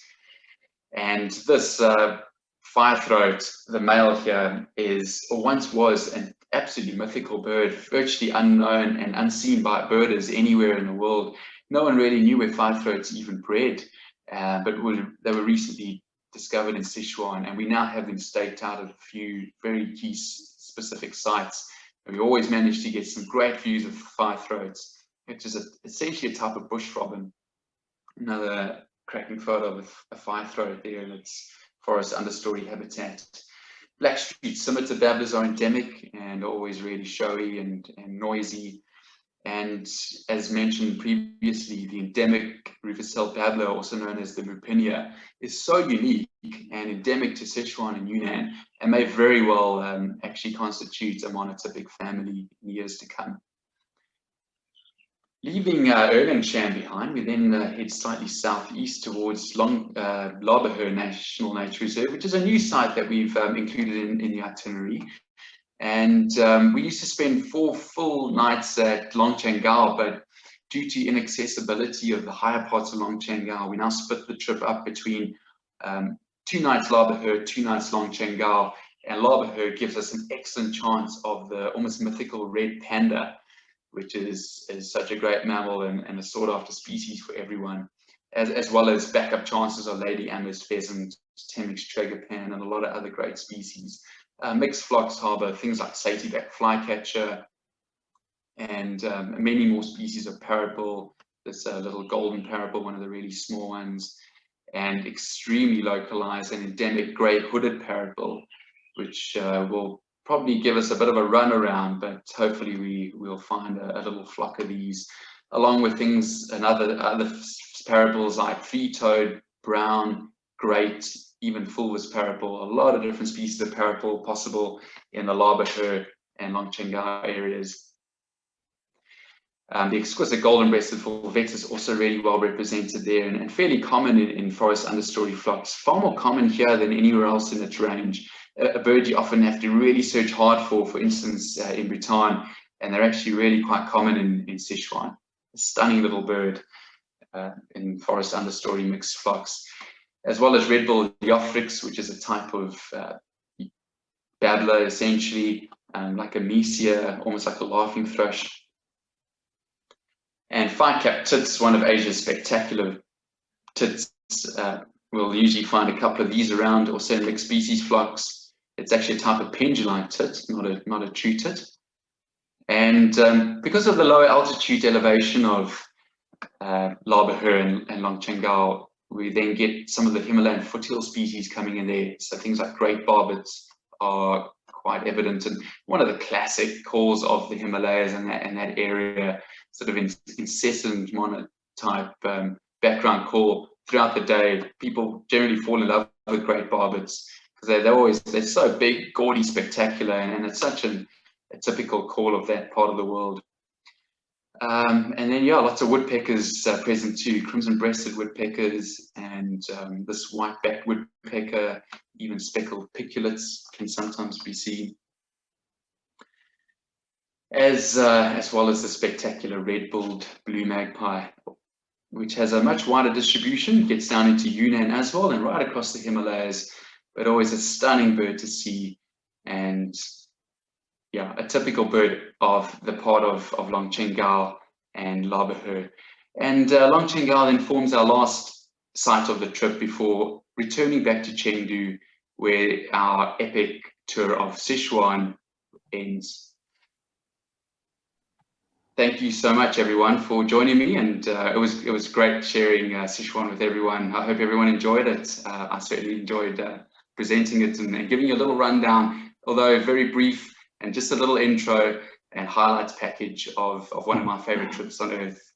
And this firethroat, the male here, is, or once was, an absolutely mythical bird, virtually unknown and unseen by birders anywhere in the world. No one really knew where firethroats even bred, but they were recently discovered in Sichuan, and we now have them staked out at a few very key specific sites. And we always manage to get some great views of firethroats, which is essentially a type of bush robin. Another cracking photo of a firethroat there in its forest understory habitat. Black-streaked scimitar babblers are endemic and always really showy and noisy. And as mentioned previously, the endemic rufous-tailed babbler, also known as the Mupinia, is so unique and endemic to Sichuan and Yunnan, and may very well actually constitute a monotypic family in years to come. Leaving Erlingshan behind, we then head slightly southeast towards Laberhe National Nature Reserve, which is a new site that we've included in the itinerary. And we used to spend 4 full nights at Longchenggao, but due to inaccessibility of the higher parts of Longchenggao, we now split the trip up between 2 nights Laberhe, 2 nights Longchenggao, and Laberhe gives us an excellent chance of the almost mythical red panda, which is such a great mammal and a sought after species for everyone, as well as backup chances of lady Amherst pheasant, Temminck's tragopan, and a lot of other great species. Mixed flocks harbor things like satyback flycatcher and many more species of parrotbill, this little golden parrotbill, one of the really small ones, and extremely localized and endemic grey hooded parrotbill, which will probably give us a bit of a run around, but hopefully we'll find a little flock of these, along with things and other parrotbills like three-toed, brown, great, even fulvous parrotbill. A lot of different species of parrotbill possible in the Laberhe and Longchenggao areas. The exquisite golden-breasted fulvets is also really well represented there and fairly common in forest understory flocks, far more common here than anywhere else in its range. A bird you often have to really search hard for instance, in Bhutan, and they're actually really quite common in Sichuan. A stunning little bird in forest understory mixed flocks, as well as red-billed Eophrix, which is a type of babbler, essentially, like a mesia, almost like a laughing thrush. And fire-capped tits, one of Asia's spectacular tits. We'll usually find a couple of these around, also in mixed species flocks. It's actually a type of pendulite tit, not a true tit. And because of the lower altitude elevation of Laberhe and Longchenggao, we then get some of the Himalayan foothill species coming in there. So things like great barbets are quite evident, and one of the classic calls of the Himalayas and that area, sort of incessant monotype background call throughout the day. People generally fall in love with great barbets because they're so big, gaudy, spectacular, and it's such a typical call of that part of the world. And then, yeah, lots of woodpeckers present too, crimson-breasted woodpeckers, and this white-backed woodpecker, even speckled piculets can sometimes be seen, as well as the spectacular red-billed blue magpie, which has a much wider distribution, gets down into Yunnan as well and right across the Himalayas, but always a stunning bird to see, and yeah, a typical bird of the part of Longchenggao and Laberhe. And Longchenggao then forms our last site of the trip before returning back to Chengdu, where our epic tour of Sichuan ends. thank you so much, everyone, for joining me, and it was great sharing Sichuan with everyone. I hope everyone enjoyed it. I certainly enjoyed presenting it and giving you a little rundown, although very brief, and just a little intro and highlights package of one of my favorite trips on earth,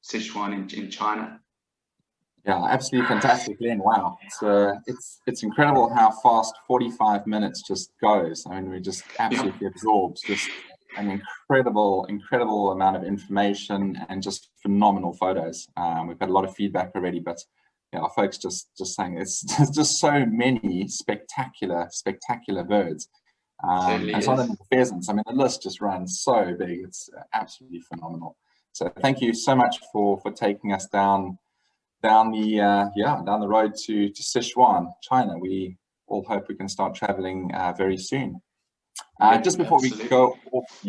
Sichuan in China. Yeah, absolutely fantastic, Glenn. Wow, it's incredible how fast 45 minutes just goes. I mean, we just absolutely absorbed just an incredible amount of information and just phenomenal photos. We've had a lot of feedback already, but our folks just saying it's just so many spectacular birds. And it's not only the pheasants. I mean, the list just runs so big. It's absolutely phenomenal. So thank you so much for taking us down the road to Sichuan, China. We all hope we can start traveling very soon. Just before we go off,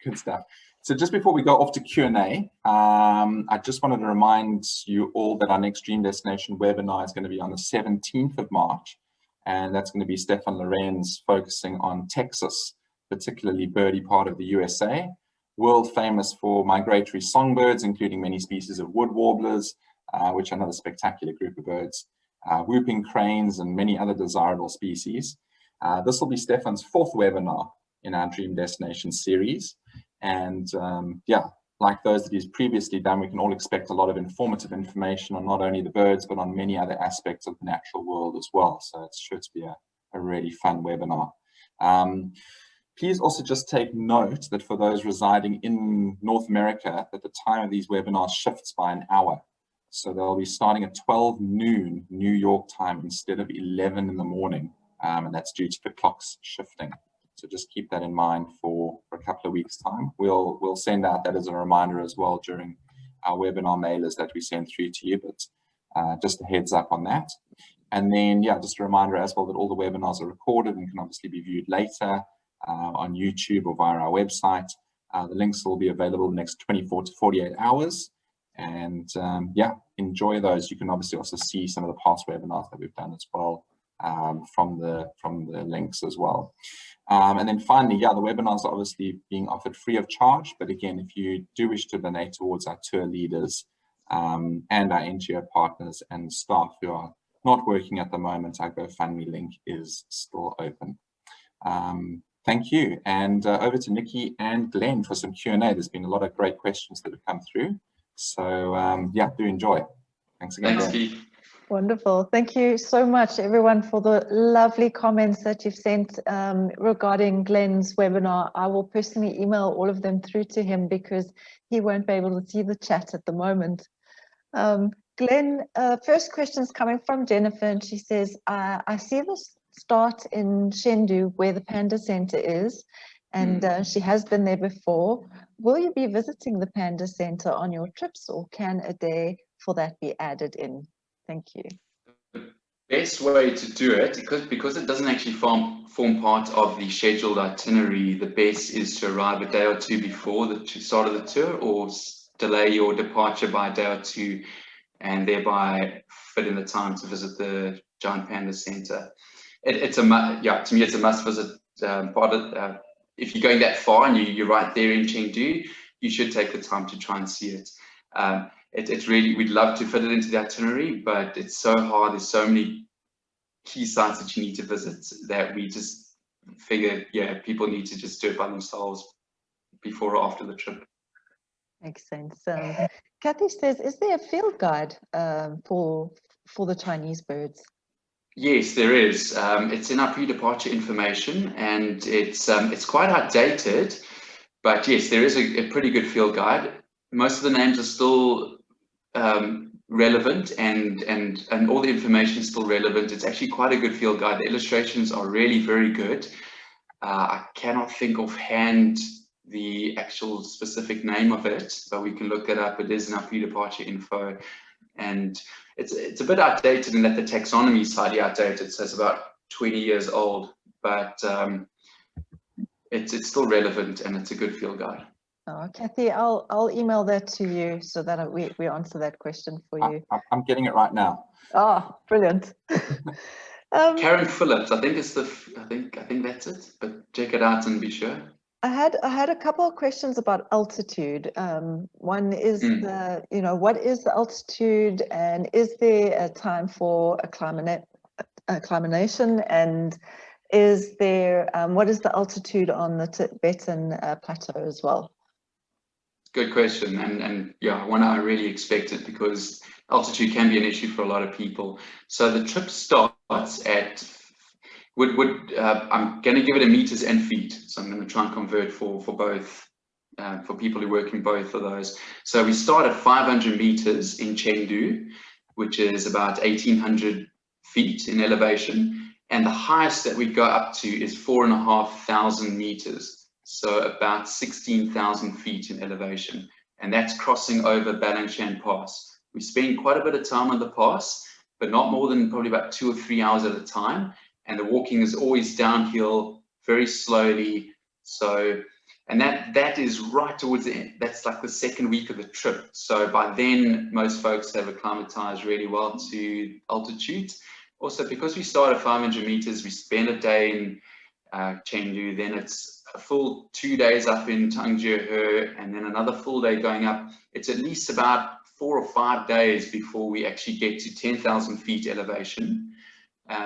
good stuff. So just before we go off to Q&A, I just wanted to remind you all that our next Dream Destination webinar is going to be on the 17th of March, and that's going to be Stefan Lorenz focusing on Texas, particularly birdie part of the USA, world famous for migratory songbirds, including many species of wood warblers, which are another spectacular group of birds, whooping cranes, and many other desirable species. This will be Stefan's 4th webinar in our Dream Destination series. And like those that he's previously done, we can all expect a lot of informative information on not only the birds, but on many other aspects of the natural world as well. So it's sure to be a really fun webinar. Please also just take note that for those residing in North America, that the time of these webinars shifts by an hour. So they'll be starting at 12 noon New York time instead of 11 in the morning. And that's due to the clocks shifting. So just keep that in mind for a couple of weeks' time. We'll send out that as a reminder as well during our webinar mailers that we send through to you, but just a heads up on that. And then, just a reminder as well that all the webinars are recorded and can obviously be viewed later on YouTube or via our website. The links will be available in the next 24 to 48 hours. And enjoy those. You can obviously also see some of the past webinars that we've done as well from the links as well. And then finally, the webinars are obviously being offered free of charge. But again, if you do wish to donate towards our tour leaders and our NGO partners and staff who are not working at the moment, our GoFundMe link is still open. Thank you. And over to Nikki and Glenn for some Q&A. There's been a lot of great questions that have come through. So do enjoy. Thanks again. Thanks, Keith. Wonderful. Thank you so much, everyone, for the lovely comments that you've sent regarding Glenn's webinar. I will personally email all of them through to him because he won't be able to see the chat at the moment. Glenn, first question is coming from Jennifer, and she says, I see the start in Chengdu where the Panda Center is, and she has been there before. Will you be visiting the Panda Center on your trips, or can a day for that be added in? Thank you. The best way to do it, because it doesn't actually form part of the scheduled itinerary, the best is to arrive a day or two before the start of the tour, or delay your departure by a day or two, and thereby fit in the time to visit the Giant Panda Center. To me, it's a must visit part of. If you're going that far and you're right there in Chengdu, you should take the time to try and see it. It's really, we'd love to fit it into the itinerary, but it's so hard. There's so many key sites that you need to visit that we just figure, people need to just do it by themselves before or after the trip. Makes sense. Kathy says, is there a field guide for the Chinese birds? Yes, there is. It's in our pre-departure information, and it's quite outdated, but yes, there is a pretty good field guide. Most of the names are still relevant, and all the information is still relevant. It's actually quite a good field guide. The illustrations are really very good. I cannot think offhand the actual specific name of it, but we can look it up. It is in our pre-departure info, and it's a bit outdated in that the taxonomy is slightly outdated, so it's about 20 years old, but it's still relevant, and it's a good field guide. Oh, Kathy, I'll email that to you so that we answer that question for you. I'm getting it right now. Oh, brilliant. Karen Phillips, I think that's it, but check it out and be sure. I had a couple of questions about altitude. One is what is the altitude, and is there a time for acclimatization, and is there what is the altitude on the Tibetan Plateau as well? Good question, and yeah, one I really expected, because altitude can be an issue for a lot of people. So the trip starts at I'm going to give it in meters and feet, so I'm going to try and convert for both, for people who work in both of those. So we start at 500 meters in Chengdu, which is about 1,800 feet in elevation, and the highest that we go up to is 4,500 meters, so about 16,000 feet in elevation, and that's crossing over Valencian Pass. We spend quite a bit of time on the pass, but not more than probably about 2 or 3 hours at a time. And the walking is always downhill, very slowly. So, and that is right towards the end. That's like the second week of the trip. So by then, most folks have acclimatized really well to altitude. Also, because we start at 500 meters, we spend a day in Chengdu, then it's a full 2 days up in Changjiah, and then another full day going up. It's at least about 4 or 5 days before we actually get to 10,000 feet elevation.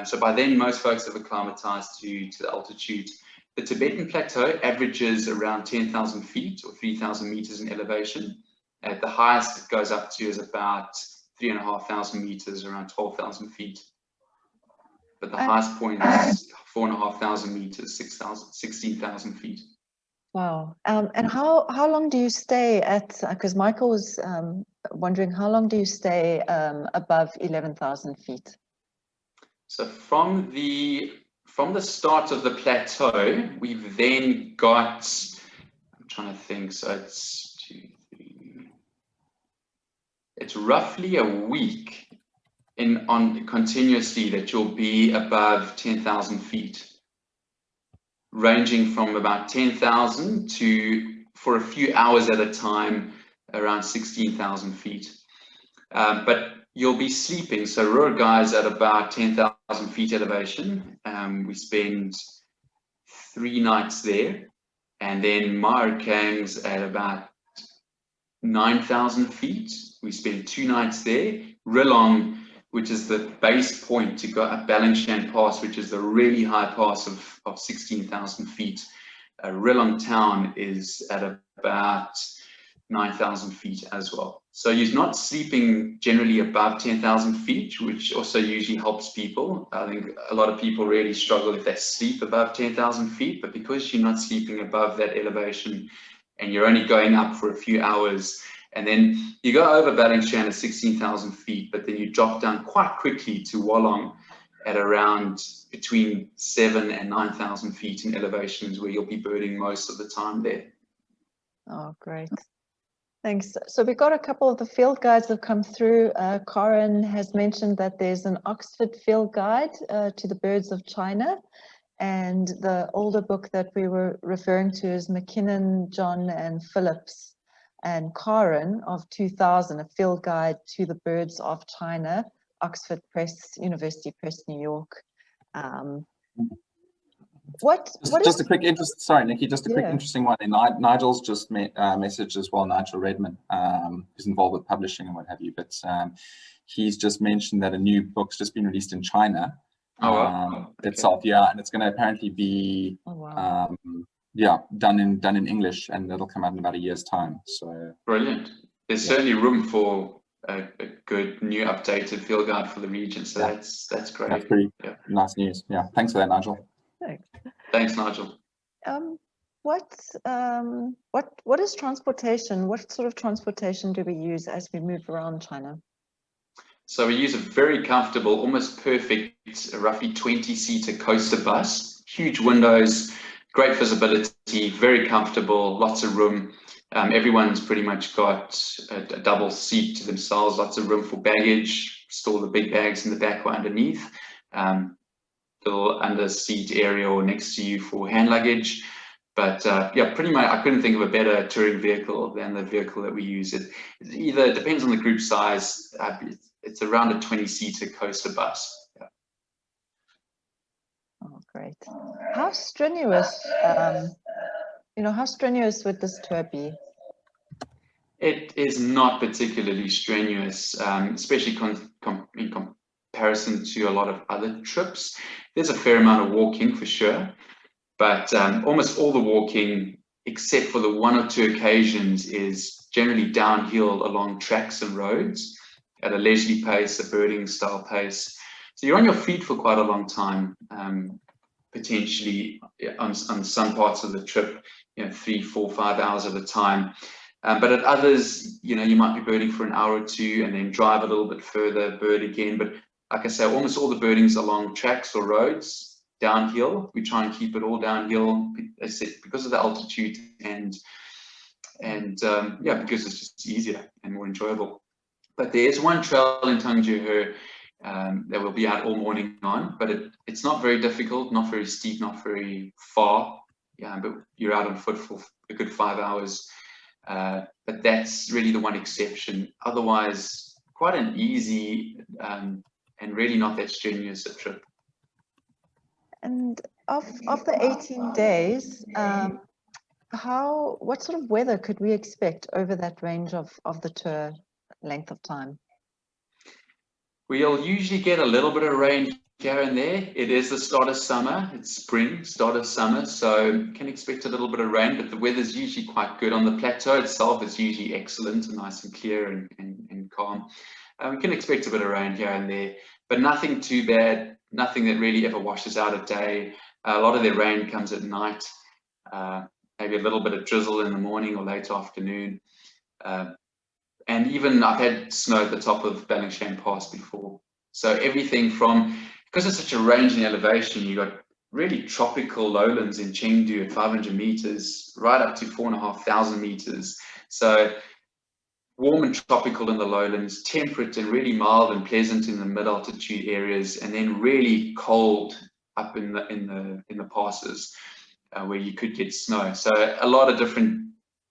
So by then, most folks have acclimatized to the altitude. The Tibetan Plateau averages around 10,000 feet or 3,000 meters in elevation. At the highest it goes up to is about 3,500 meters, around 12,000 feet. But the highest point is 4,500 meters, 16,000 feet. Wow. And how long do you stay at, because Michael was wondering, how long do you stay above 11,000 feet? So from the start of the plateau, we've then got, I'm trying to think, so it's 2, 3, it's roughly a week on continuously that you'll be above 10,000 feet, ranging from about 10,000 to, for a few hours at a time, around 16,000 feet. But you'll be sleeping. So Ruhr guys at about 10,000 feet elevation. We spend 3 nights there, and then Markang's at about 9,000 feet. We spend 2 nights there. Rilong, which is the base point to go up Valencian Pass, which is the really high pass of 16,000 feet. Rilong town is at about 9,000 feet as well. So you're not sleeping generally above 10,000 feet, which also usually helps people. I think a lot of people really struggle if they sleep above 10,000 feet, but because you're not sleeping above that elevation and you're only going up for a few hours, and then you go over Valencian at 16,000 feet, but then you drop down quite quickly to Wallong at around between 7,000 and 9,000 feet in elevations, where you'll be birding most of the time there. Oh, great. Thanks. So we got a couple of the field guides that have come through. Corin has mentioned that there's an Oxford field guide to the birds of China, and the older book that we were referring to is McKinnon, John and Phillips and Corin of 2000, a field guide to the birds of China, Oxford Press, University Press, New York. Just a quick interest. Sorry, Nikki. Just a quick interesting one. And Nigel's just messaged as well. Nigel Redman, who's involved with publishing and what have you. But he's just mentioned that a new book's just been released in China. Itself, yeah, and it's going to apparently be, done in English, and it'll come out in about a year's time. So brilliant. There's certainly room for a good new updated field guide for the region. So that's great. That's pretty nice news. Yeah, thanks for that, Nigel. Thanks, Nigel. What is transportation? What sort of transportation do we use as we move around China? So we use a very comfortable, almost perfect, roughly 20-seater coaster bus. Huge windows, great visibility, very comfortable, lots of room. Everyone's pretty much got a double seat to themselves, lots of room for baggage, store the big bags in the back or underneath. Little under seat area or next to you for hand luggage. But pretty much I couldn't think of a better touring vehicle than the vehicle that we use. It either depends on the group size. It's around a 20-seater coaster bus. Yeah. Oh, great. How strenuous how strenuous would this tour be? It is not particularly strenuous, especially in comparison to a lot of other trips. There's a fair amount of walking for sure, but almost all the walking, except for the one or two occasions, is generally downhill along tracks and roads at a leisurely pace, a birding style pace. So you're on your feet for quite a long time, potentially on some parts of the trip, 3, 4, 5 hours at a time. But at others, you might be birding for an hour or two and then drive a little bit further, bird again. But like I say, almost all the birding's along tracks or roads, downhill. We try and keep it all downhill, as I said, because of the altitude and because it's just easier and more enjoyable. But there's one trail in Changjiah that we'll be out all morning on, but it's not very difficult, not very steep, not very far. Yeah, but you're out on foot for a good 5 hours. But that's really the one exception. Otherwise, quite an easy and really not that strenuous a trip. And of the 18 days, what sort of weather could we expect over that range of the tour length of time? We'll usually get a little bit of rain here and there. It is the start of summer, it's spring, start of summer, so you can expect a little bit of rain, but the weather's usually quite good. On the plateau itself, it's usually excellent and nice and clear and calm. We can expect a bit of rain here and there, but nothing too bad, nothing that really ever washes out a day. A lot of their rain comes at night, maybe a little bit of drizzle in the morning or late afternoon. And even I've had snow at the top of Valencian Pass before. So everything from, because it's such a range in elevation, you've got really tropical lowlands in Chengdu at 500 meters, right up to 4,500 meters. So warm and tropical in the lowlands, temperate and really mild and pleasant in the mid-altitude areas, and then really cold up in the passes where you could get snow. So a lot of different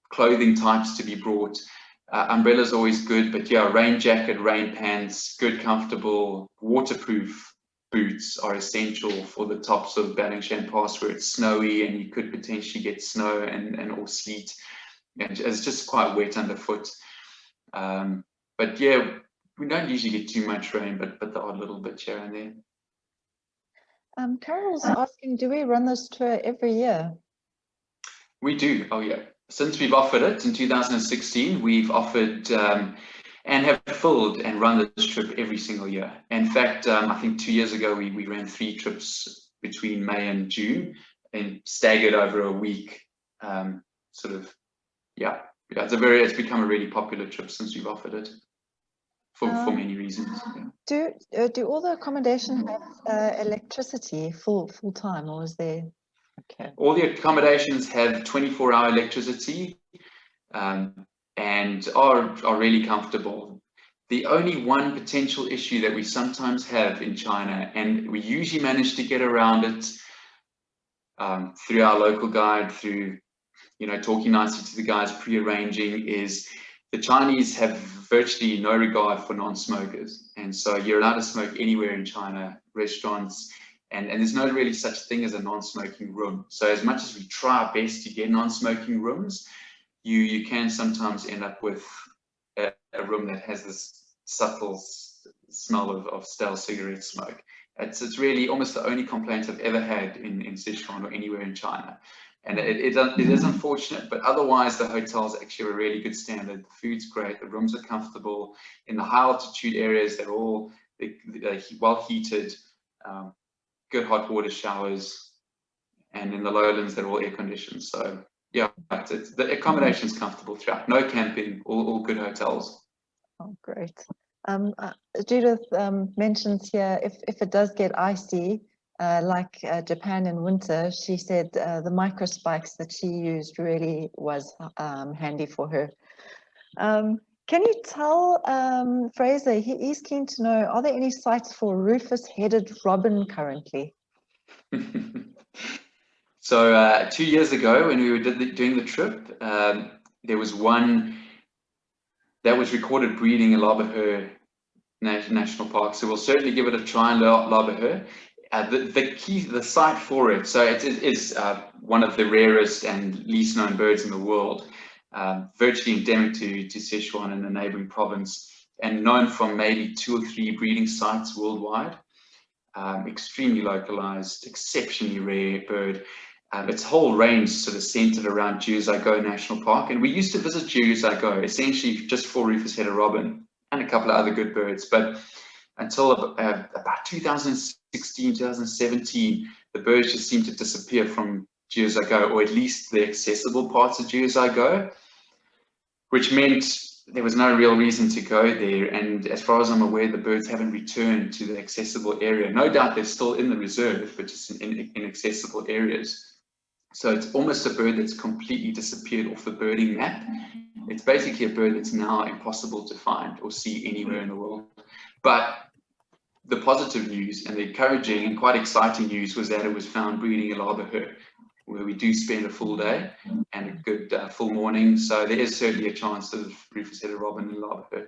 clothing types to be brought. Umbrella's always good, but yeah, rain jacket, rain pants, good, comfortable, waterproof boots are essential for the tops of Valencian Pass where it's snowy and you could potentially get snow and or sleet. And it's just quite wet underfoot. But yeah, we don't usually get too much rain, but the odd little bit here and there. Carol's asking, do we run this tour every year? We do, oh yeah. Since we've offered it in 2016, we've offered and have filled and run this trip every single year. In fact, I think 2 years ago, we ran 3 trips between May and June and staggered over a week. It's become a really popular trip since we've offered it for many reasons. Yeah. Do all the accommodation have electricity full time, or is there? Okay. All the accommodations have 24-hour electricity and are really comfortable. The only one potential issue that we sometimes have in China, and we usually manage to get around it through our local guide, through talking nicely to the guys, pre-arranging, is the Chinese have virtually no regard for non-smokers, and so you're allowed to smoke anywhere in China, restaurants. And there's no really such thing as a non-smoking room. So as much as we try our best to get non-smoking rooms, you can sometimes end up with a room that has this subtle smell of stale cigarette smoke. It's really almost the only complaint I've ever had in Sichuan or anywhere in China. And it is unfortunate, but otherwise the hotels actually are a really good standard. The food's great, the rooms are comfortable. In the high altitude areas, they're well heated. Good hot water showers, and in the lowlands they're all air conditioned. So yeah, the accommodation's comfortable throughout. No camping, all good hotels. Oh, great. Judith mentions here if it does get icy, like Japan in winter, she said the micro spikes that she used really was handy for her. Can you tell Fraser, he's keen to know, are there any sites for rufous-headed robin currently? So 2 years ago when we were doing the trip, there was one that was recorded breeding in Labahur National Park. So we'll certainly give it a try in Labahur. the site for it, so it is one of the rarest and least known birds in the world, virtually endemic to Sichuan and the neighboring province, and known from maybe 2 or 3 breeding sites worldwide. Extremely localized, exceptionally rare bird. Its whole range sort of centered around Chengdu National Park, and we used to visit Chengdu essentially just for rufous-headed robin and a couple of other good birds, but until about 2016, 2017, the birds just seemed to disappear from Chengdu, or at least the accessible parts of Chengdu, which meant there was no real reason to go there. And as far as I'm aware, the birds haven't returned to the accessible area. No doubt they're still in the reserve, but just in inaccessible areas. So it's almost a bird that's completely disappeared off the birding map. It's basically a bird that's now impossible to find or see anywhere in the world. But the positive news and the encouraging and quite exciting news was that it was found breeding in Ibisbill, where we do spend a full day and a good full morning. So there is certainly a chance of rufous-headed robin in Ibisbill.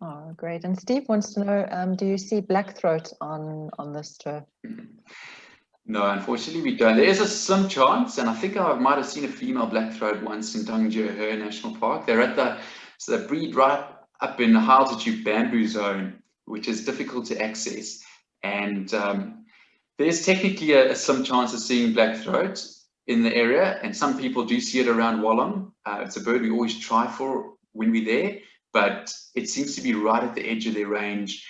Oh, great. And Steve wants to know, do you see blackthroat on this tour? No, unfortunately we don't. There is a slim chance, and I think I might have seen a female blackthroat once in Changjiah National Park. They're at so they breed right up in the high altitude bamboo zone, which is difficult to access. And there's technically a slim chance of seeing blackthroat in the area, and some people do see it around Wallon. It's a bird we always try for when we're there, but it seems to be right at the edge of their range.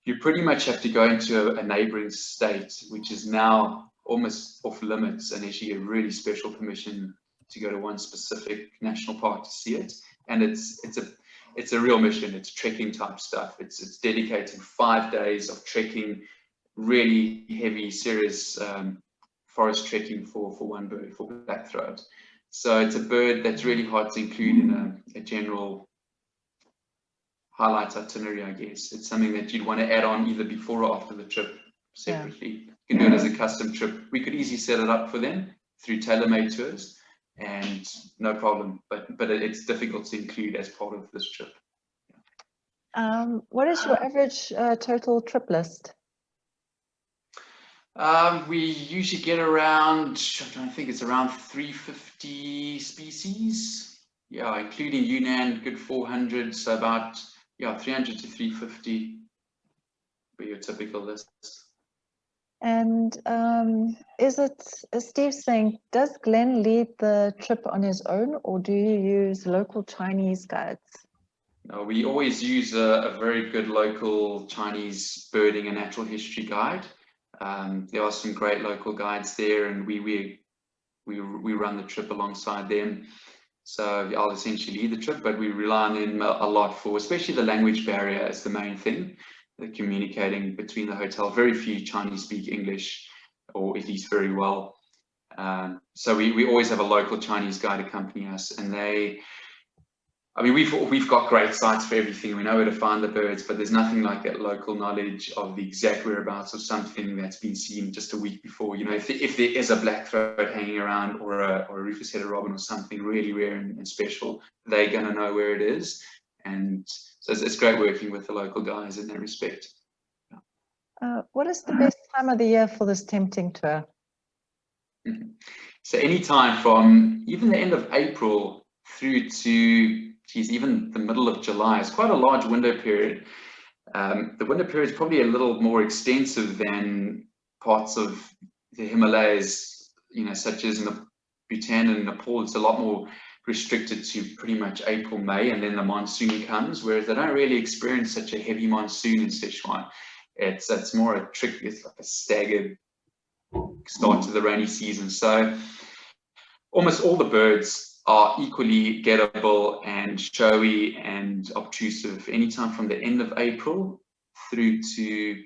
You pretty much have to go into a neighboring state, which is now almost off limits unless you get really special permission to go to one specific national park to see it. And it's a real mission. It's trekking type stuff. It's dedicating 5 days of trekking, really heavy, serious forest trekking for one bird, for blackthroat. So it's a bird that's really hard to include in a general highlights itinerary, I guess. It's something that you'd want to add on either before or after the trip separately. Yeah. You can do it as a custom trip. We could easily set it up for them through tailor-made tours, and no problem. But it's difficult to include as part of this trip. What is your average total trip list? We usually get around, I think it's around 350 species. Yeah, including Yunnan, good 400, so about 300 to 350 be your typical list. And is it, Steve's saying, does Glen lead the trip on his own, or do you use local Chinese guides? No, we always use a very good local Chinese birding and natural history guide. There are some great local guides there, and we run the trip alongside them. So I'll essentially lead the trip, but we rely on them a lot for, especially the language barrier is the main thing, the communicating between the hotel. Very few Chinese speak English, or at least very well. So we always have a local Chinese guide accompany us, and we've got great sites for everything. We know where to find the birds, but there's nothing like that local knowledge of the exact whereabouts of something that's been seen just a week before. You know, if there is a blackthroat hanging around, or a rufous-headed robin, or something really rare and special, they're going to know where it is. And so it's great working with the local guys in that respect. What is the best time of the year for this tempting tour? So anytime from even the end of April through to even the middle of July. It's quite a large window period. The window period is probably a little more extensive than parts of the Himalayas, such as in the Bhutan and Nepal. It's a lot more restricted to pretty much April, May, and then the monsoon comes, whereas they don't really experience such a heavy monsoon in Sichuan. It's more a trick, it's like a staggered start to the rainy season. So almost all the birds are equally gettable and showy and obtrusive anytime from the end of April through to,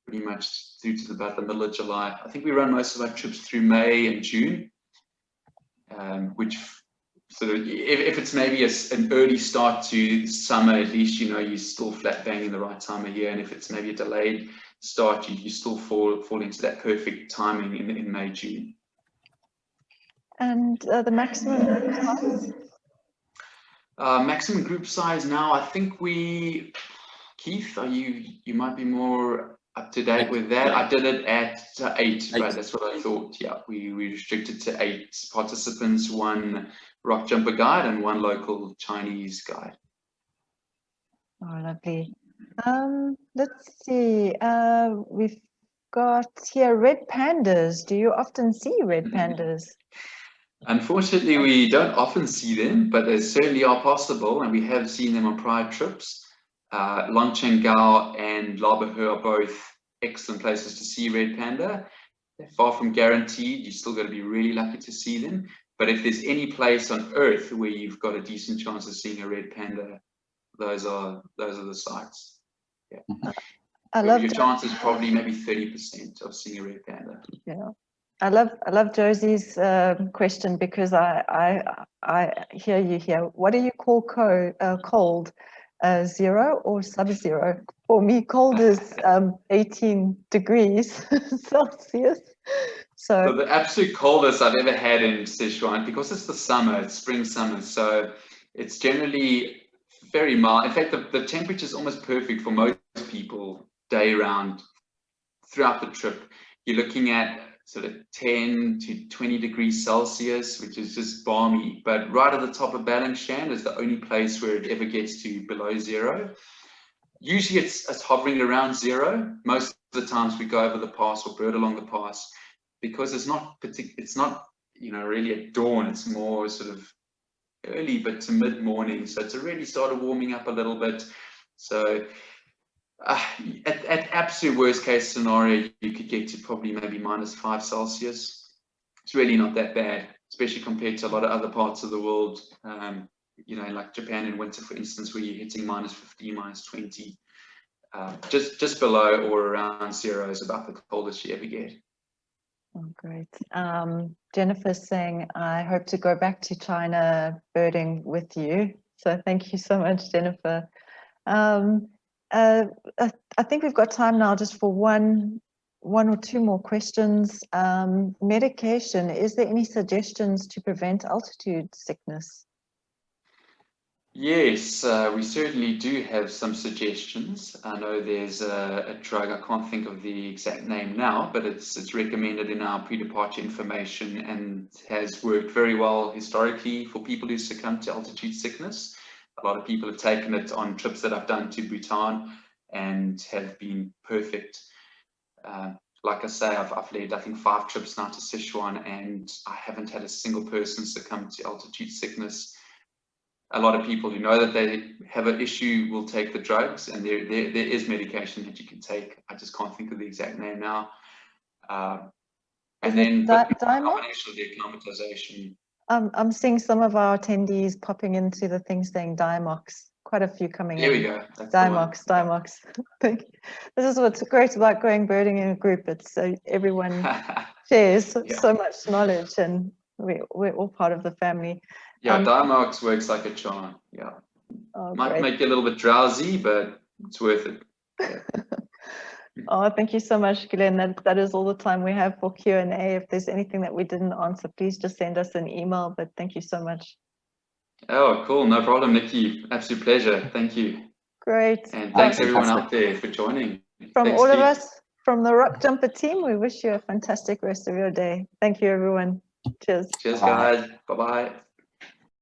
pretty much through to about the middle of July. I think we run most of our trips through May and June, which sort of, if it's maybe an early start to summer, at least you're still flat bang in the right time of year, and if it's maybe a delayed start, you still fall into that perfect timing in May, June. And the maximum group size? Maximum group size now, I think Keith, you might be more Up to date with that, I did it at 8, Eight. right? That's what I thought. Yeah, we restricted to 8 participants, 1 Rockjumper guide and 1 local Chinese guide. Oh, lovely. Let's see. We've got here red pandas. Do you often see red pandas? Unfortunately, we don't often see them, but they certainly are possible, and we have seen them on prior trips. Longchenggao and Labehe are both excellent places to see red panda. They're far from guaranteed. You still got to be really lucky to see them. But if there's any place on Earth where you've got a decent chance of seeing a red panda, those are the sites. Yeah. I love your chances probably maybe 30% of seeing a red panda. Yeah. I love Josie's question, because I hear you here. What do you call cold? 0 or sub-zero? For me, cold is 18 degrees Celsius. So the absolute coldest I've ever had in Sichuan, because it's the summer, it's spring summer, so it's generally very mild. In fact, the temperature is almost perfect for most people day round throughout the trip. You're looking at sort of 10 to 20 degrees Celsius, which is just balmy. But right at the top of Valencian is the only place where it ever gets to below 0. Usually it's hovering around 0. Most of the times we go over the pass or bird along the pass, because it's not really at dawn. It's more sort of early but to mid-morning. So it's already started warming up a little bit. So at absolute worst case scenario, you could get to probably maybe -5 Celsius. It's really not that bad, especially compared to a lot of other parts of the world. Like Japan in winter, for instance, where you're hitting -15, -20. Just below or around 0 is about the coldest you ever get. Oh, great. Jennifer's saying, I hope to go back to China birding with you. So thank you so much, Jennifer. I think we've got time now just for one or two more questions. Medication, is there any suggestions to prevent altitude sickness? Yes, we certainly do have some suggestions. I know there's a drug, I can't think of the exact name now, but it's recommended in our pre-departure information and has worked very well historically for people who succumb to altitude sickness. A lot of people have taken it on trips that I've done to Bhutan and have been perfect. Like I say, I've led, I think, 5 trips now to Sichuan, and I haven't had a single person succumb to altitude sickness. A lot of people who know that they have an issue will take the drugs, and there is medication that you can take. I just can't think of the exact name now. And then the combination of the acclimatization. I'm seeing some of our attendees popping into the thing saying Diamox. Quite a few coming in. There we go. Diamox. Thank you. This is what's great about going birding in a group. It's everyone shares so much knowledge, and we're all part of the family. Yeah, Diamox works like a charm. Yeah. Might make you a little bit drowsy, but it's worth it. Yeah. Oh, thank you so much, Glenn. That is all the time we have for Q&A. If there's anything that we didn't answer, please just send us an email, but thank you so much. Oh, cool. No problem, Nikki. Absolute pleasure. Thank you. Great. And thanks everyone out there for joining. From all of us, from the Rockjumper team, we wish you a fantastic rest of your day. Thank you, everyone. Cheers. Cheers, guys. Bye-bye.